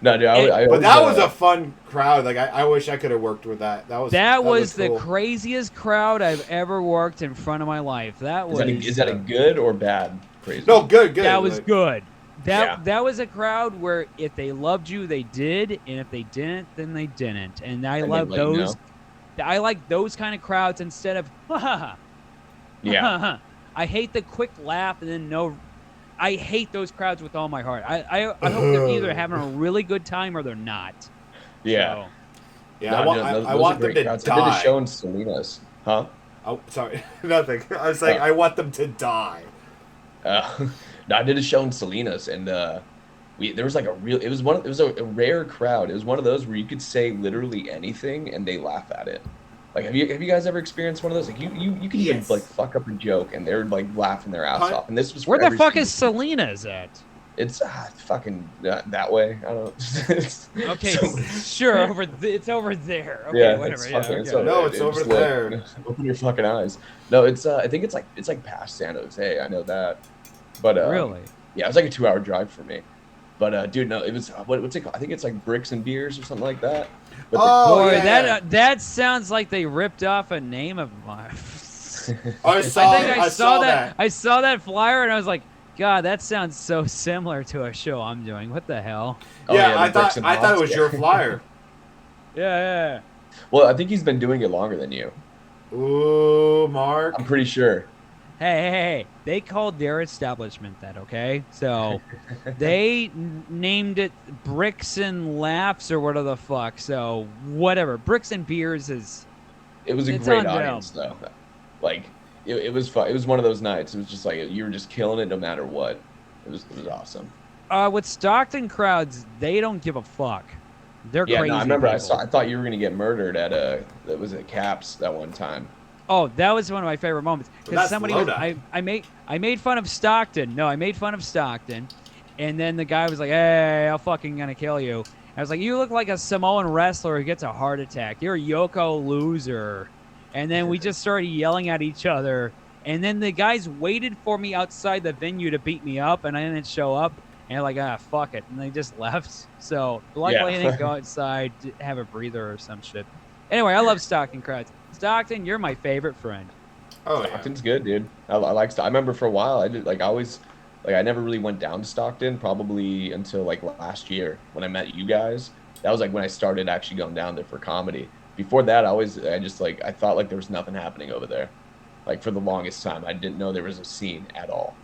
No, dude, but that was a fun crowd. Like I wish I could have worked with that. That was the cool. Craziest crowd I've ever worked in front of my life. Is that a good or bad crazy? No, good. That was good. That was a crowd where if they loved you, they did, and if they didn't, then they didn't. And I love those. I like those kind of crowds instead of yeah. I hate the quick laugh and then no. I hate those crowds with all my heart. I hope they're either having a really good time or they're not. Yeah. So. Yeah, I want them to die. I did a show in Salinas. Huh? Oh, sorry. Nothing. I was like, I want them to die. No, I did a show in Salinas, and there was like it was a rare crowd. It was one of those where you could say literally anything and they laugh at it. Like, have you guys ever experienced one of those? Like, you can even like fuck up a joke and they're like laughing their ass off. And this was where the fuck is Selena's at? It's fucking that way. I don't. Okay, sure. It's over there. Okay, yeah, whatever. It's over there. Open your fucking eyes. No, it's. I think it's like past San Jose. I know that. But really, yeah, it was like a 2-hour drive for me. But dude, no, it was what's it called? I think it's like Bricks and Beers or something like that. But boy, that sounds like they ripped off a name of mine. I saw that. I saw that flyer and I was like, God, that sounds so similar to a show I'm doing. What the hell? Yeah, I thought it was your flyer. Yeah. Well, I think he's been doing it longer than you. Ooh, Mark. I'm pretty sure. Hey, they called their establishment that, okay? So they named it Bricks and Laughs or whatever the fuck. So whatever. Bricks and Beers is... It was a great audience, though. Like, it was fun. It was one of those nights. It was just like, you were just killing it no matter what. It was awesome. With Stockton crowds, they don't give a fuck. They're crazy. No, I remember people. I thought you were going to get murdered that was at Caps that one time. Oh, that was one of my favorite moments because somebody was, I made fun of Stockton. No, I made fun of Stockton, and then the guy was like, "Hey, I'm fucking gonna kill you." I was like, "You look like a Samoan wrestler who gets a heart attack. You're a Yoko loser." And then we just started yelling at each other, and then the guys waited for me outside the venue to beat me up, and I didn't show up. And like, fuck it, and they just left. So luckily, I didn't go outside to have a breather or some shit. Anyway, I love Stockton crowds. Stockton, you're my favorite friend. Oh, yeah. Stockton's good, dude. I like Stockton. I remember for a while, I never really went down to Stockton, probably until like last year when I met you guys. That was like when I started actually going down there for comedy. Before that, I thought like there was nothing happening over there. Like for the longest time, I didn't know there was a scene at all.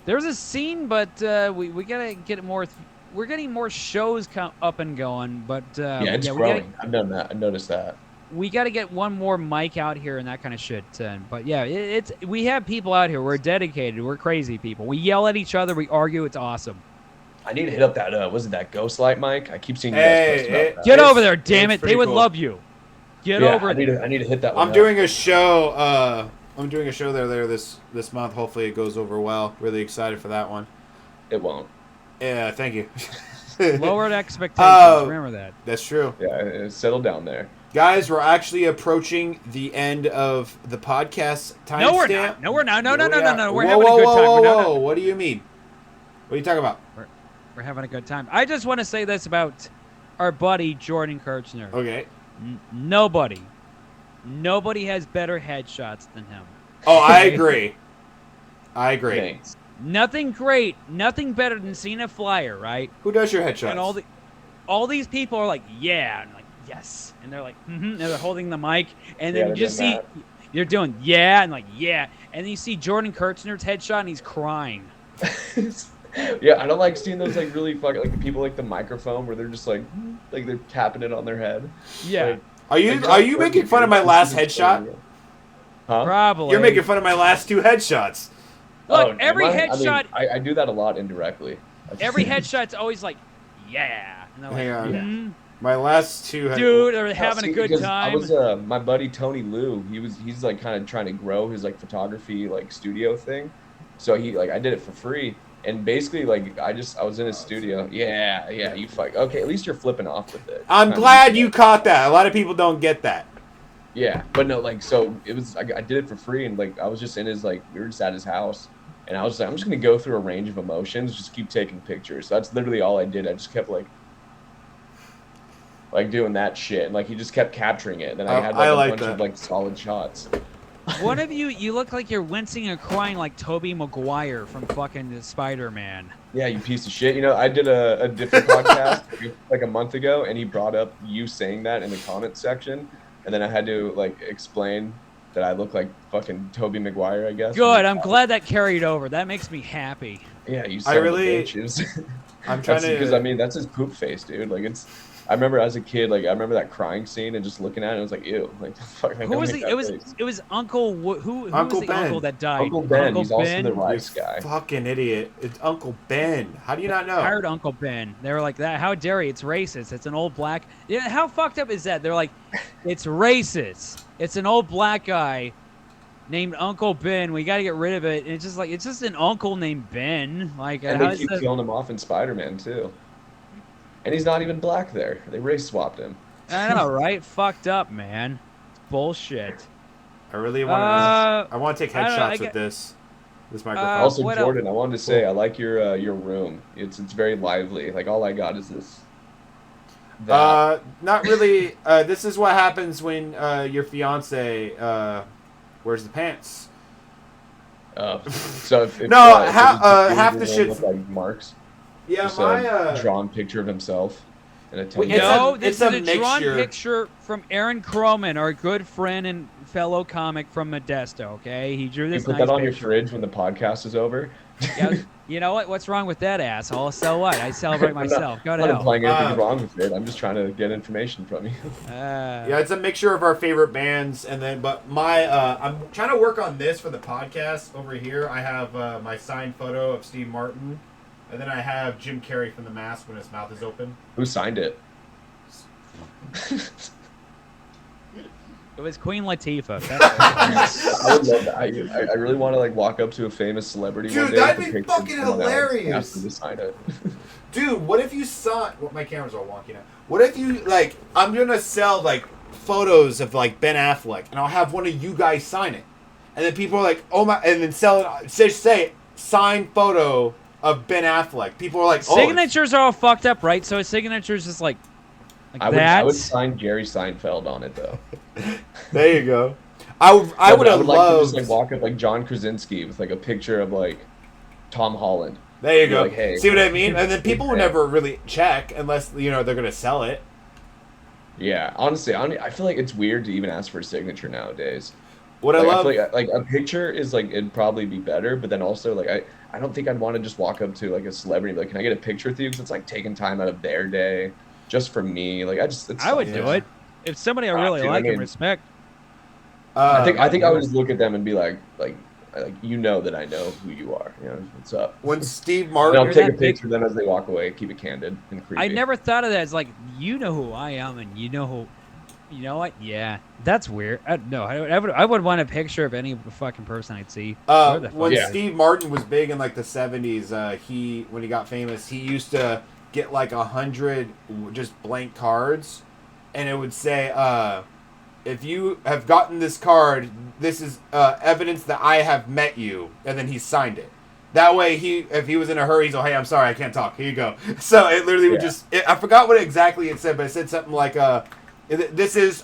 There's a scene, but we gotta get more. We're getting more shows up and going, but it's growing. I've done that. I noticed that. We got to get one more mic out here and that kind of shit. But yeah, we have people out here. We're dedicated. We're crazy people. We yell at each other. We argue. It's awesome. I need to hit up that. Was it that Ghost Light mic? I keep seeing you guys post about that. Get over there, damn it! They would love you. Get over there. I need to hit that one. I'm doing a show. I'm doing a show there this month. Hopefully it goes over well. Really excited for that one. It won't. Yeah, thank you. Lowered expectations. Remember that. That's true. Yeah, settle down there. Guys, we're actually approaching the end of the podcast timestamp. No, we're not. No. We're Whoa, having a good time. Whoa. What do you mean? What are you talking about? We're having a good time. I just want to say this about our buddy Jordan Kirchner. Okay. Nobody has better headshots than him. Oh, I agree. Thanks. Nothing better than seeing a flyer, right? Who does your headshots? And all these people are like, yeah, and like, yes, and they're like, and they're holding the mic, and then you just see you're doing yeah, and like yeah, and then you see Jordan Kirchner's headshot, and he's crying. Yeah, I don't like seeing those like really fucking like the people like the microphone where they're just like they're tapping it on their head. Yeah. Like, are you making fun of my last headshot? Huh? Probably. You're making fun of my last two headshots. Look, every headshot. I do that a lot indirectly. Every headshot's always like, yeah. And hang on. Mm-hmm. My last two. Dude, they're having a good time. I was my buddy Tony Liu. He's like kind of trying to grow his like photography like studio thing. So I did it for free. And basically, like, I was in his studio. Yeah, you fight. Okay, at least you're flipping off with it. I'm glad you caught that. A lot of people don't get that. Yeah, but no, like, so it was, I did it for free, and, like, I was just in his, like, we were just at his house, and I was like, I'm just going to go through a range of emotions, just keep taking pictures. So that's literally all I did. I just kept, like doing that shit, and, like, he just kept capturing it. And then I had, like, a bunch of, like, solid shots. One of you look like you're wincing and crying like Tobey Maguire from fucking Spider-Man. Yeah, you piece of shit. You know, I did a different podcast like a month ago, and he brought up you saying that in the comment section, and then I had to like explain that I look like fucking Tobey Maguire, I guess. Good. I'm glad that carried over. That makes me happy. Yeah, you son of bitches. I'm trying to. Because I mean, that's his poop face, dude. Like it's. I remember as a kid, like I remember that crying scene and just looking at it, it was like, ew, like the fuck. Like, Who don't was make the? that It was face. it was Uncle. Who Uncle was the Ben. uncle that died? Uncle Ben. Uncle He's also the Ben. rice You guy. fucking idiot. It's Uncle Ben. How do you not know? Hired Uncle Ben. They were like that. How dare you? It's racist. It's an old black. Yeah, how fucked up is that? They're like, it's racist. It's an old black guy named Uncle Ben. We got to get rid of it. And it's just like it's just an uncle named Ben. Like, And how they is keep that? killing him off in Spider-Man too. And he's not even black there. They race swapped him. I know, right? Fucked up, man. It's bullshit. I really want to. I want to take I don't know, headshots with this microphone. Also, what Jordan, I wanted to say I like your room. It's very lively. Like all I got is this. That. Not really. This is what happens when your fiance wears the pants. So if No, if half the one shit's- with, like marks. Yeah, Just my a drawn picture of himself in a Wait, tent. No, this it's is a a drawn mixture. picture from Aaron Croman, our good friend and fellow comic from Modesto. Okay, he drew You this put nice that on your picture. fridge when the podcast is over. Yeah, you know what? What's wrong with that, asshole? So what? I celebrate myself. Go I'm to not hell. implying anything's wrong with it. I'm just trying to get information from you. Yeah, it's a mixture of our favorite bands, and then but my I'm trying to work on this for the podcast. Over here, I have my signed photo of Steve Martin, and then I have Jim Carrey from The Mask when his mouth is open. Who signed it? It was Queen Latifah. I would love that. I really want to like walk up to a famous celebrity Dude, one day. that'd with a be picture of fucking someone else and hilarious. ask them to sign it. Dude, what if you saw? Well, my camera's all wonky now. What if you like? I'm gonna sell like photos of like Ben Affleck, and I'll have one of you guys sign it, and then people are like, "Oh my!" And then sell it. Say signed photo of Ben Affleck. People are like, "Oh." Signatures are all fucked up, right? So a signature is just like I that. would sign Jerry Seinfeld on it though. There you go. I would have like to loved. just like walk up like John Krasinski with like a picture of like Tom Holland. There you Be go. like, hey. See what I mean? And then people would Yeah. never really check unless they're gonna sell it. Yeah, honestly, I feel like it's weird to even ask for a signature nowadays. What Like, I love. feel like a picture is like it'd probably be better, but then also like I don't think I'd want to just walk up to like a celebrity and be like, can I get a picture with you? Because it's like taking time out of their day just for me. Like I would do Yeah. it if somebody I really dude, I like and mean- respect. I think I would just look at them and be like you know that I know who you are. You know what's up. when Steve And Martin. I'll You're take a that big- picture of them as they walk away, keep it candid and creepy. I never thought of that as like you know who I am and you know who. You know what? Yeah, that's weird. I would want a picture of any fucking person I'd see. Where the When fuck Yeah. is it? Steve Martin was big in like the 70s, when he got famous, he used to get like 100 just blank cards, and it would say, if you have gotten this card, this is evidence that I have met you, and then he signed it. That way, if he was in a hurry, he's like, hey, I'm sorry, I can't talk. Here you go. So it literally would I forgot what exactly it said, but it said something like, this is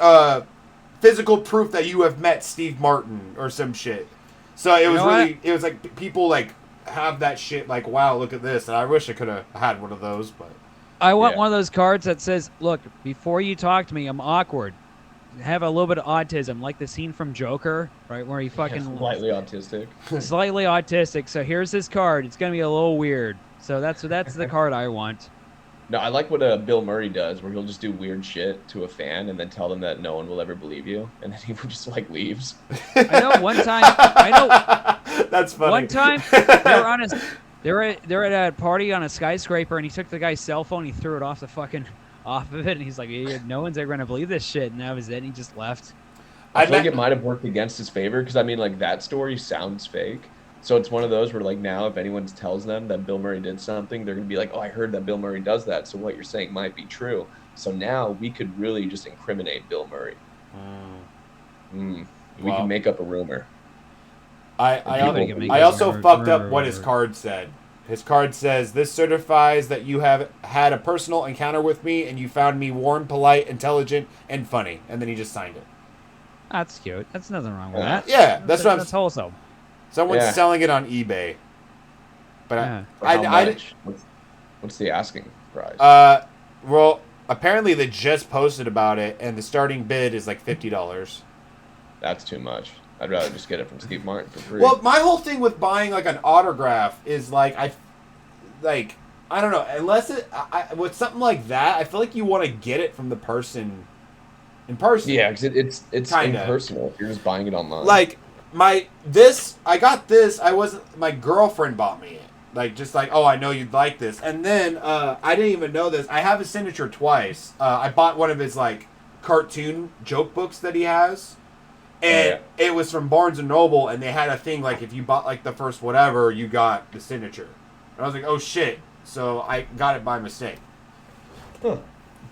physical proof that you have met Steve Martin or some shit. So it was really, it was like people like have that shit like, wow, look at this. And I wish I could have had one of those, but I want Yeah. one of those cards that says, "Look, before you talk to me, I'm awkward. Have a little bit of autism, like the scene from Joker, right, where he fucking Slightly autistic. slightly autistic. So here's this card. It's gonna be a little weird. So that's the card I want. No, I like what Bill Murray does, where he'll just do weird shit to a fan and then tell them that no one will ever believe you, and then he just like leaves. I know one time. I know that's funny. one time they were at a party on a skyscraper, and he took the guy's cell phone. He threw it off of it, and he's like, "Yeah, no one's ever gonna believe this shit." And that was it. And he just left. I feel like it might have worked against his favor because I mean, like that story sounds fake. So it's one of those where like now if anyone tells them that Bill Murray did something, they're gonna be like, "Oh, I heard that Bill Murray does that." So what you're saying might be true. So now we could really just incriminate Bill Murray. We Wow. can make up a rumor. I also fucked up what his card said. His card says, "This certifies that you have had a personal encounter with me and you found me warm, polite, intelligent, and funny." And then he just signed it. That's cute. That's nothing wrong with that. Yeah, that's what That's wholesome. Someone's Yeah. selling it on eBay. But Yeah. For how I much? What's the asking price? well, apparently they just posted about it, and the starting bid is like $50. That's too much. I'd rather just get it from Steve Martin for free. Well, my whole thing with buying like an autograph is like I don't know. Unless with something like that, I feel like you want to get it from the person in person. Yeah, because it's Kinda. impersonal if you're just buying it online. Like I got this. My girlfriend bought me it. Like just like, oh, I know you'd like this. And then I didn't even know this. I have his signature twice. I bought one of his like cartoon joke books that he has. And it was from Barnes and Noble, and they had a thing like if you bought like the first whatever, you got the signature. And I was like, oh shit. So I got it by mistake. Huh.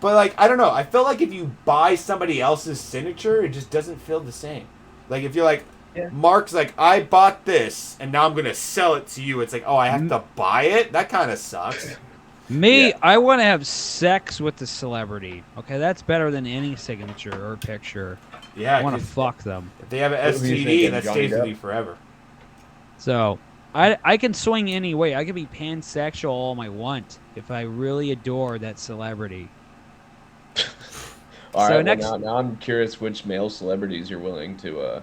But like, I don't know. I feel like if you buy somebody else's signature, it just doesn't feel the same. Like if you're like, Mark's like, I bought this, and now I'm going to sell it to you. It's like, oh, I have to buy it? That kind of sucks. I want to have sex with the celebrity. Okay, that's better than any signature or picture. Yeah. I want to fuck them. If they have an STD, that stays with you forever. So, I can swing any way. I can be pansexual all I want if I really adore that celebrity. All right, now I'm curious which male celebrities you're willing to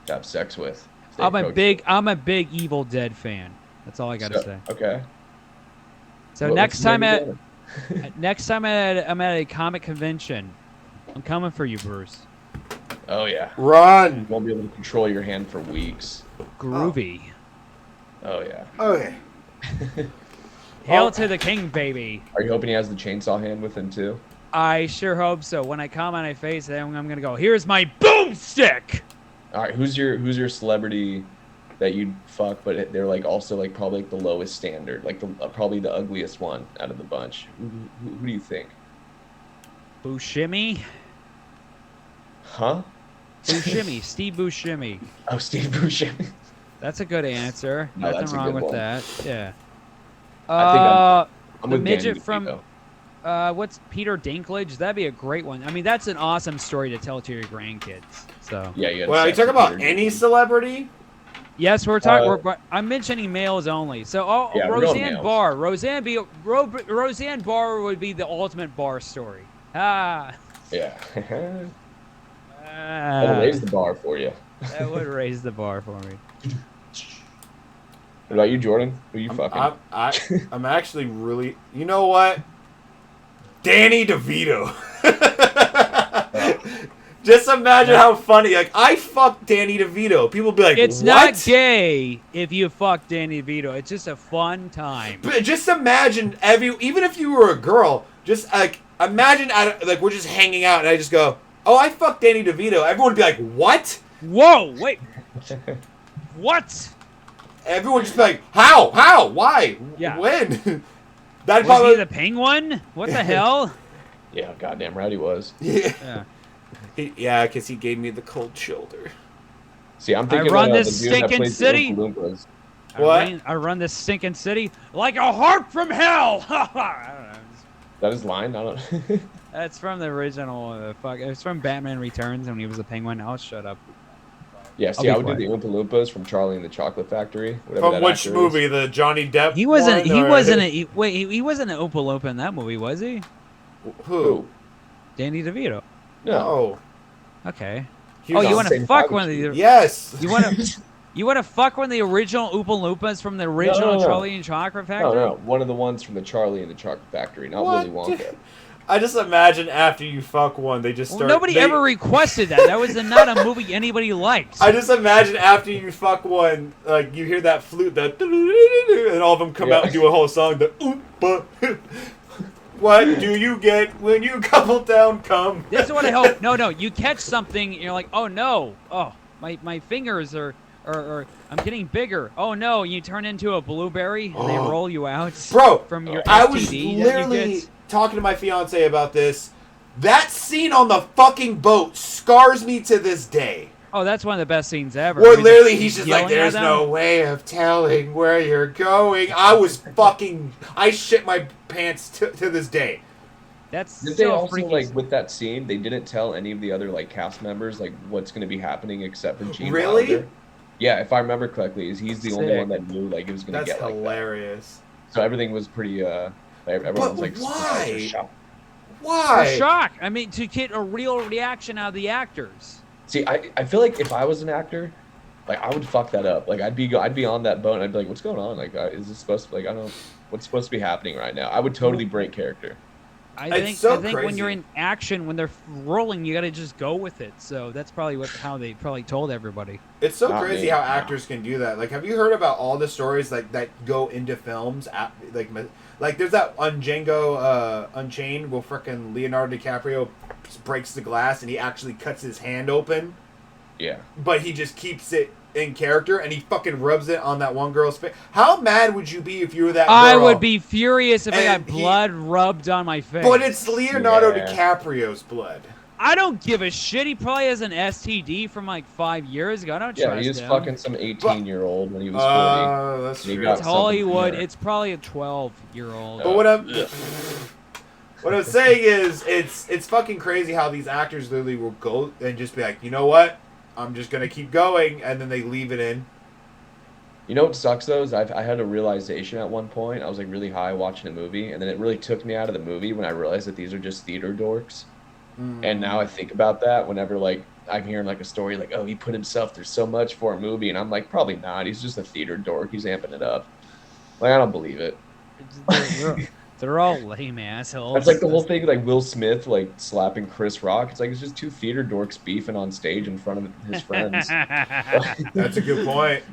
have sex with. I'm a big Evil Dead fan. That's all I got to say. Okay. So next time I'm at a comic convention, I'm coming for you, Bruce. Oh yeah. Run. You won't be able to control your hand for weeks. Groovy. Oh yeah. Okay. Hail to the king, baby. Are you hoping he has the chainsaw hand with him too? I sure hope so. When I come on my face, I'm gonna go, here's my boomstick. All right, who's your celebrity that you'd fuck, but they're like also like probably like the lowest standard, like probably the ugliest one out of the bunch? Who do you think? Buscemi? Huh? Buscemi, Steve Buscemi. Oh, Steve Buscemi. That's a good answer. No, Nothing wrong with that. Yeah. I think I'm the with midget Danny from what's Peter Dinklage? That'd be a great one. I mean, that's an awesome story to tell to your grandkids. So yeah. Well, are you talking about any celebrity? yes, we're talking. I'm mentioning males only. So Roseanne Barr. Roseanne Barr would be the ultimate Barr story. Ah. Yeah. That'll raise the bar for you. That would raise the bar for me. What about you, Jordan? Who you fucking? I'm actually really. You know what? Danny DeVito. Just imagine how funny. Like, I fucked Danny DeVito. People be like, it's what? not gay if you fuck Danny DeVito. It's just a fun time. But just imagine even if you were a girl, just like imagine like we're just hanging out and I just go, oh, I fucked Danny DeVito. Everyone would be like, what? Whoa, wait. What? Everyone would just be like, how? Why? Yeah. When? Was he the penguin? What the hell? Yeah, goddamn right he was. Yeah. Yeah, because he gave me the cold shoulder. See, I'm thinking I run this stinking city. What? I run this stinking city like a harp from hell. I don't know. That is line. I don't. That's from the original. It's from Batman Returns when he was a penguin. I'll shut up. Yeah, see, I would do the Oompa Loompas from Charlie and the Chocolate Factory. From which movie? The Johnny Depp? He wasn't. He wasn't an Oompa Loompa in that movie, was he? Who? Danny DeVito. No. Okay. You want to fuck one of the? Yes. You want to fuck one of the original Oompa Loompas from the original Charlie and Chocolate Factory? No, one of the ones from the Charlie and the Chocolate Factory, not Willy Wonka. I just imagine after you fuck one, they just start. Nobody ever requested that. That was not a movie anybody liked. I just imagine after you fuck one, like you hear that flute, that, and all of them come out and do a whole song. The Oompa. What do you get when you couple down cum? This is what I hope. No, you catch something and you're like, oh no, my fingers are I'm getting bigger. Oh no, you turn into a blueberry and they roll you out. Bro, from your I STD was literally talking to my fiance about this. That scene on the fucking boat scars me to this day. Oh, that's one of the best scenes ever. Where literally he's just like, there's no way of telling where you're going. I shit my pants to this day. Did they also, like, with that scene, they didn't tell any of the other, like, cast members, like, what's going to be happening except for Gene Wilder? Yeah, if I remember correctly, he's the only one that knew, like, it was going to get like that. That's hilarious. So everything was pretty, everyone was like, why? Why? For shock. I mean, to get a real reaction out of the actors. See, I feel like if I was an actor, like I would fuck that up. Like I'd be on that boat and I'd be like, what's going on? Like is this supposed to like I don't know what's supposed to be happening right now? I would totally break character. I It's think so when crazy. you're in action, when they're rolling, you got to just go with it. So that's probably how they probably told everybody. It's so Not crazy me, how no. actors can do that. Like, have you heard about all the stories like that go into films? Like there's that on Django Unchained where frickin' Leonardo DiCaprio breaks the glass and he actually cuts his hand open, Yeah. but he just keeps it in character and he fucking rubs it on that one girl's face. How mad would you be if you were that girl? I would be furious if I got And blood rubbed on my face. But it's Leonardo Yeah. DiCaprio's blood. I don't give a shit. He probably has an STD from like 5 years ago. I don't Yeah, trust he was him. fucking some 18-year-old when he was 40. Oh, that's He true. got It's Hollywood. something. It's probably a 12-year-old. But what I'm saying is, it's fucking crazy how these actors literally will go and just be like, you know what, I'm just gonna keep going, and then they leave it in. You know what sucks though is I had a realization at one point. I was like really high watching a movie, and then it really took me out of the movie when I realized that these are just theater dorks. And now I think about that whenever like I'm hearing like a story like, oh, he put himself through so much for a movie, and I'm like, probably not. He's just a theater dork. He's amping it up. Like I don't believe it. They're all lame assholes. That's like the whole thing, like Will Smith like slapping Chris Rock. It's like it's just two theater dorks beefing on stage in front of his friends. That's a good point.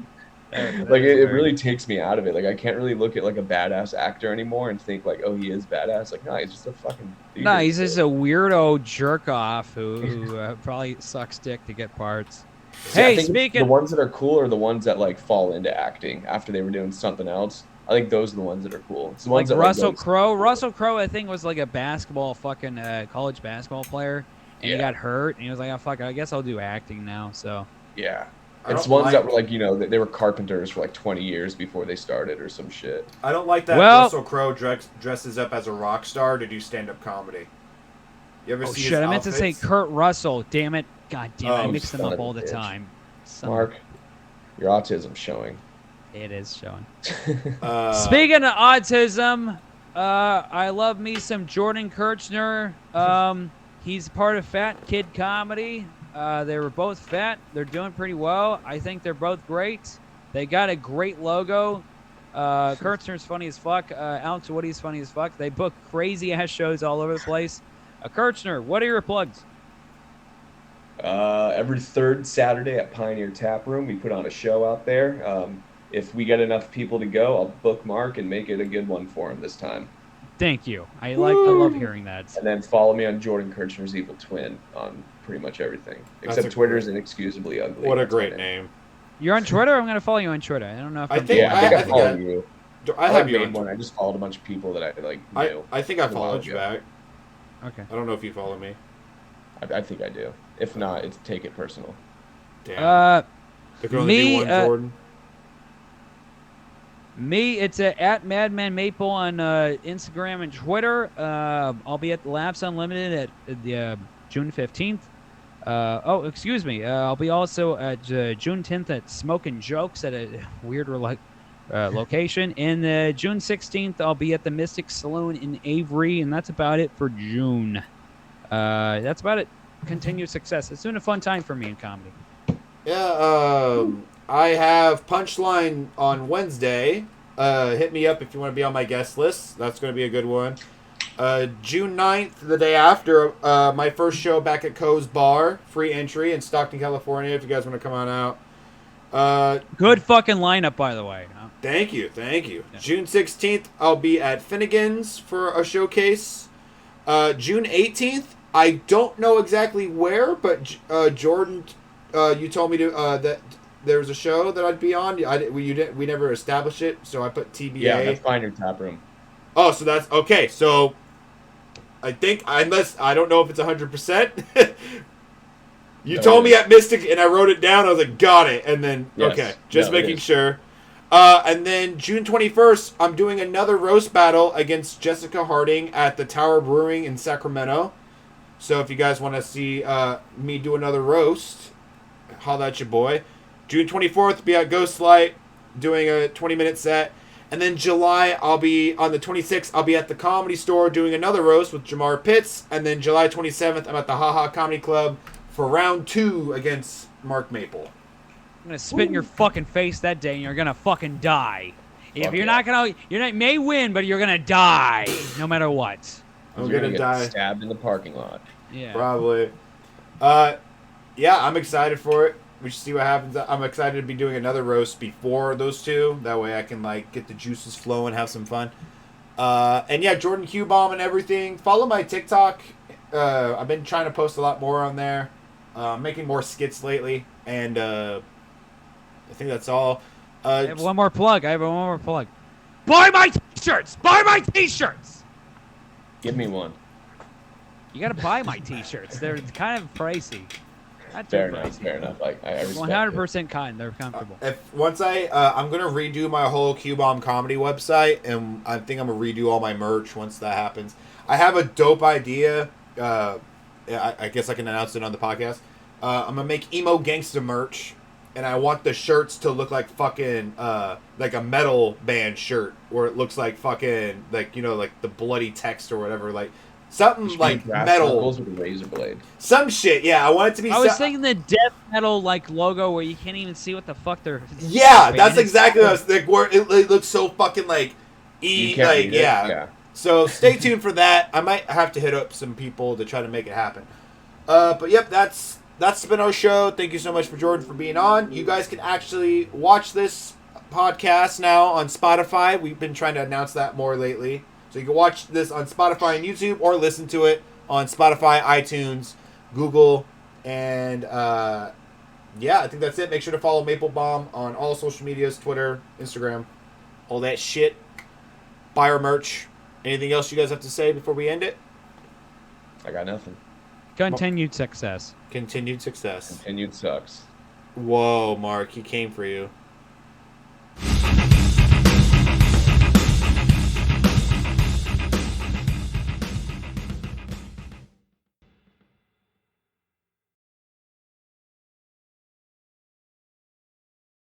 Like it really takes me out of it. Like I can't really look at like a badass actor anymore and think like, oh, he is badass. Like no, he's just a fucking. No, he's just a weirdo jerk off who probably sucks dick to get parts. See, I Hey, think speaking. the ones that are cool are the ones that like fall into acting after they were doing something else. I think those are the ones that are cool. It's the Like ones that Russell like, Crowe. Russell Crowe, I think, was like a basketball fucking college basketball player, and he got hurt, and he was like, "Oh fuck, it, I guess I'll do acting now." So yeah, I it's don't ones like- that were like they were carpenters for like 20 years before they started or some shit. I don't like that Well- Russell Crowe dresses up as a rock star to do stand-up comedy. You ever oh see shit, his I meant to say outfits? Kurt Russell. Damn it, god damn it, I Oh, mix them son up of a all the bitch. time. Son of Mark, your autism's showing. It is showing. Speaking Speaking of autism, I love me some Jordan Kirchner. He's part of Fat Kid Comedy. They were both fat. They're doing pretty well. I think they're both great. They got a great logo. Kirchner's funny as fuck. Alex Woody's funny as fuck. They book crazy ass shows all over the place. Kirchner, what are your plugs? Every third Saturday at Pioneer Tap Room, we put on a show out there. If we get enough people to go, I'll book Mark and make it a good one for him this time. Thank you. I love hearing that. And then follow me on Jordan Kirchner's Evil Twin on pretty much everything. That's Except a Twitter's great- inexcusably ugly. what a That's my great name. You're on Twitter? I'm gonna follow you on Twitter. I don't know if I I'm- think- Yeah, I think I I follow you. I have you made on. one. I just followed a bunch of people that I like knew. I think I a while followed you ago. back. Okay. I don't know if you follow me. I think I do. If not, it's take it personal. Damn. There can only be one Jordan. Me, it's at Madman Maple on Instagram and Twitter. I'll be at the Laughs Unlimited at the June 15th. Excuse me. I'll be also at June 10th at Smoking Jokes at a weird location. And June 16th, I'll be at the Mystic Saloon in Avery, and that's about it for June. That's about it. Continued success. It's been a fun time for me in comedy. Yeah, I have Punchline on Wednesday. Hit me up if you want to be on my guest list. That's going to be a good one. June 9th, the day after, my first show back at Coe's Bar. Free entry in Stockton, California, if you guys want to come on out. Good fucking lineup, by the way. Thank you. Yeah. June 16th, I'll be at Finnegan's for a showcase. June 18th, I don't know exactly where, but Jordan, you told me to that there was a show that I'd be on. We never established it, so I put TBA. Yeah, that's Pioneer Tap Room. Oh, so that's okay. So I think, unless I don't know if it's 100%. You No, told it me at Mystic, and I wrote it down. I was like, got it, and then Yes. okay, just No, it making is. sure. And then June 21st, I'm doing another roast battle against Jessica Harding at the Tower Brewing in Sacramento. So if you guys want to see me do another roast, holla at your boy. June 24th, be at Ghostlight doing a 20-minute set. And then July, I'll be on the 26th. I'll be at the Comedy Store doing another roast with Jamar Pitts. And then July 27th, I'm at the Haha Comedy Club for round 2 against Mark Maple. I'm gonna spit in your fucking face that day, and you're gonna fucking die. If you're not gonna, may win, but you're gonna die no matter what. I'm gonna die. Get stabbed in the parking lot. Yeah. Probably. Yeah, I'm excited for it. We should see what happens. I'm excited to be doing another roast before those two. That way I can like get the juices flowing, have some fun. And yeah, Jordan Q-Bomb and everything. Follow my TikTok. I've been trying to post a lot more on there. Making more skits lately, and I think that's all. I have one more plug. Buy my t-shirts. Buy my t-shirts. Give me one. You gotta buy my t-shirts. They're kind of pricey. Fair enough. I respect 100% kind. They're comfortable. Once I'm gonna redo my whole Q-Bomb comedy website, and I think I'm gonna redo all my merch once that happens. I have a dope idea. I guess I can announce it on the podcast. I'm gonna make emo gangsta merch, and I want the shirts to look like fucking like a metal band shirt, where it looks like fucking like like the bloody text or whatever, like something like metal with a razor blade. Some shit. Yeah, I want it to be. I was thinking the death metal like logo where you can't even see what the fuck they're. Yeah, that's exactly what I was thinking. Where it looks so fucking like yeah. So stay tuned for that. I might have to hit up some people to try to make it happen. But yep, that's been our show. Thank you so much for Jordan for being on. You guys can actually watch this podcast now on Spotify. We've been trying to announce that more lately. So you can watch this on Spotify and YouTube, or listen to it on Spotify, iTunes, Google, and yeah, I think that's it. Make sure to follow Maple-Baum on all social medias, Twitter, Instagram, all that shit. Buy our merch. Anything else you guys have to say before we end it? I got nothing. Continued success. Continued success. Continued sucks. Whoa, Mark, he came for you.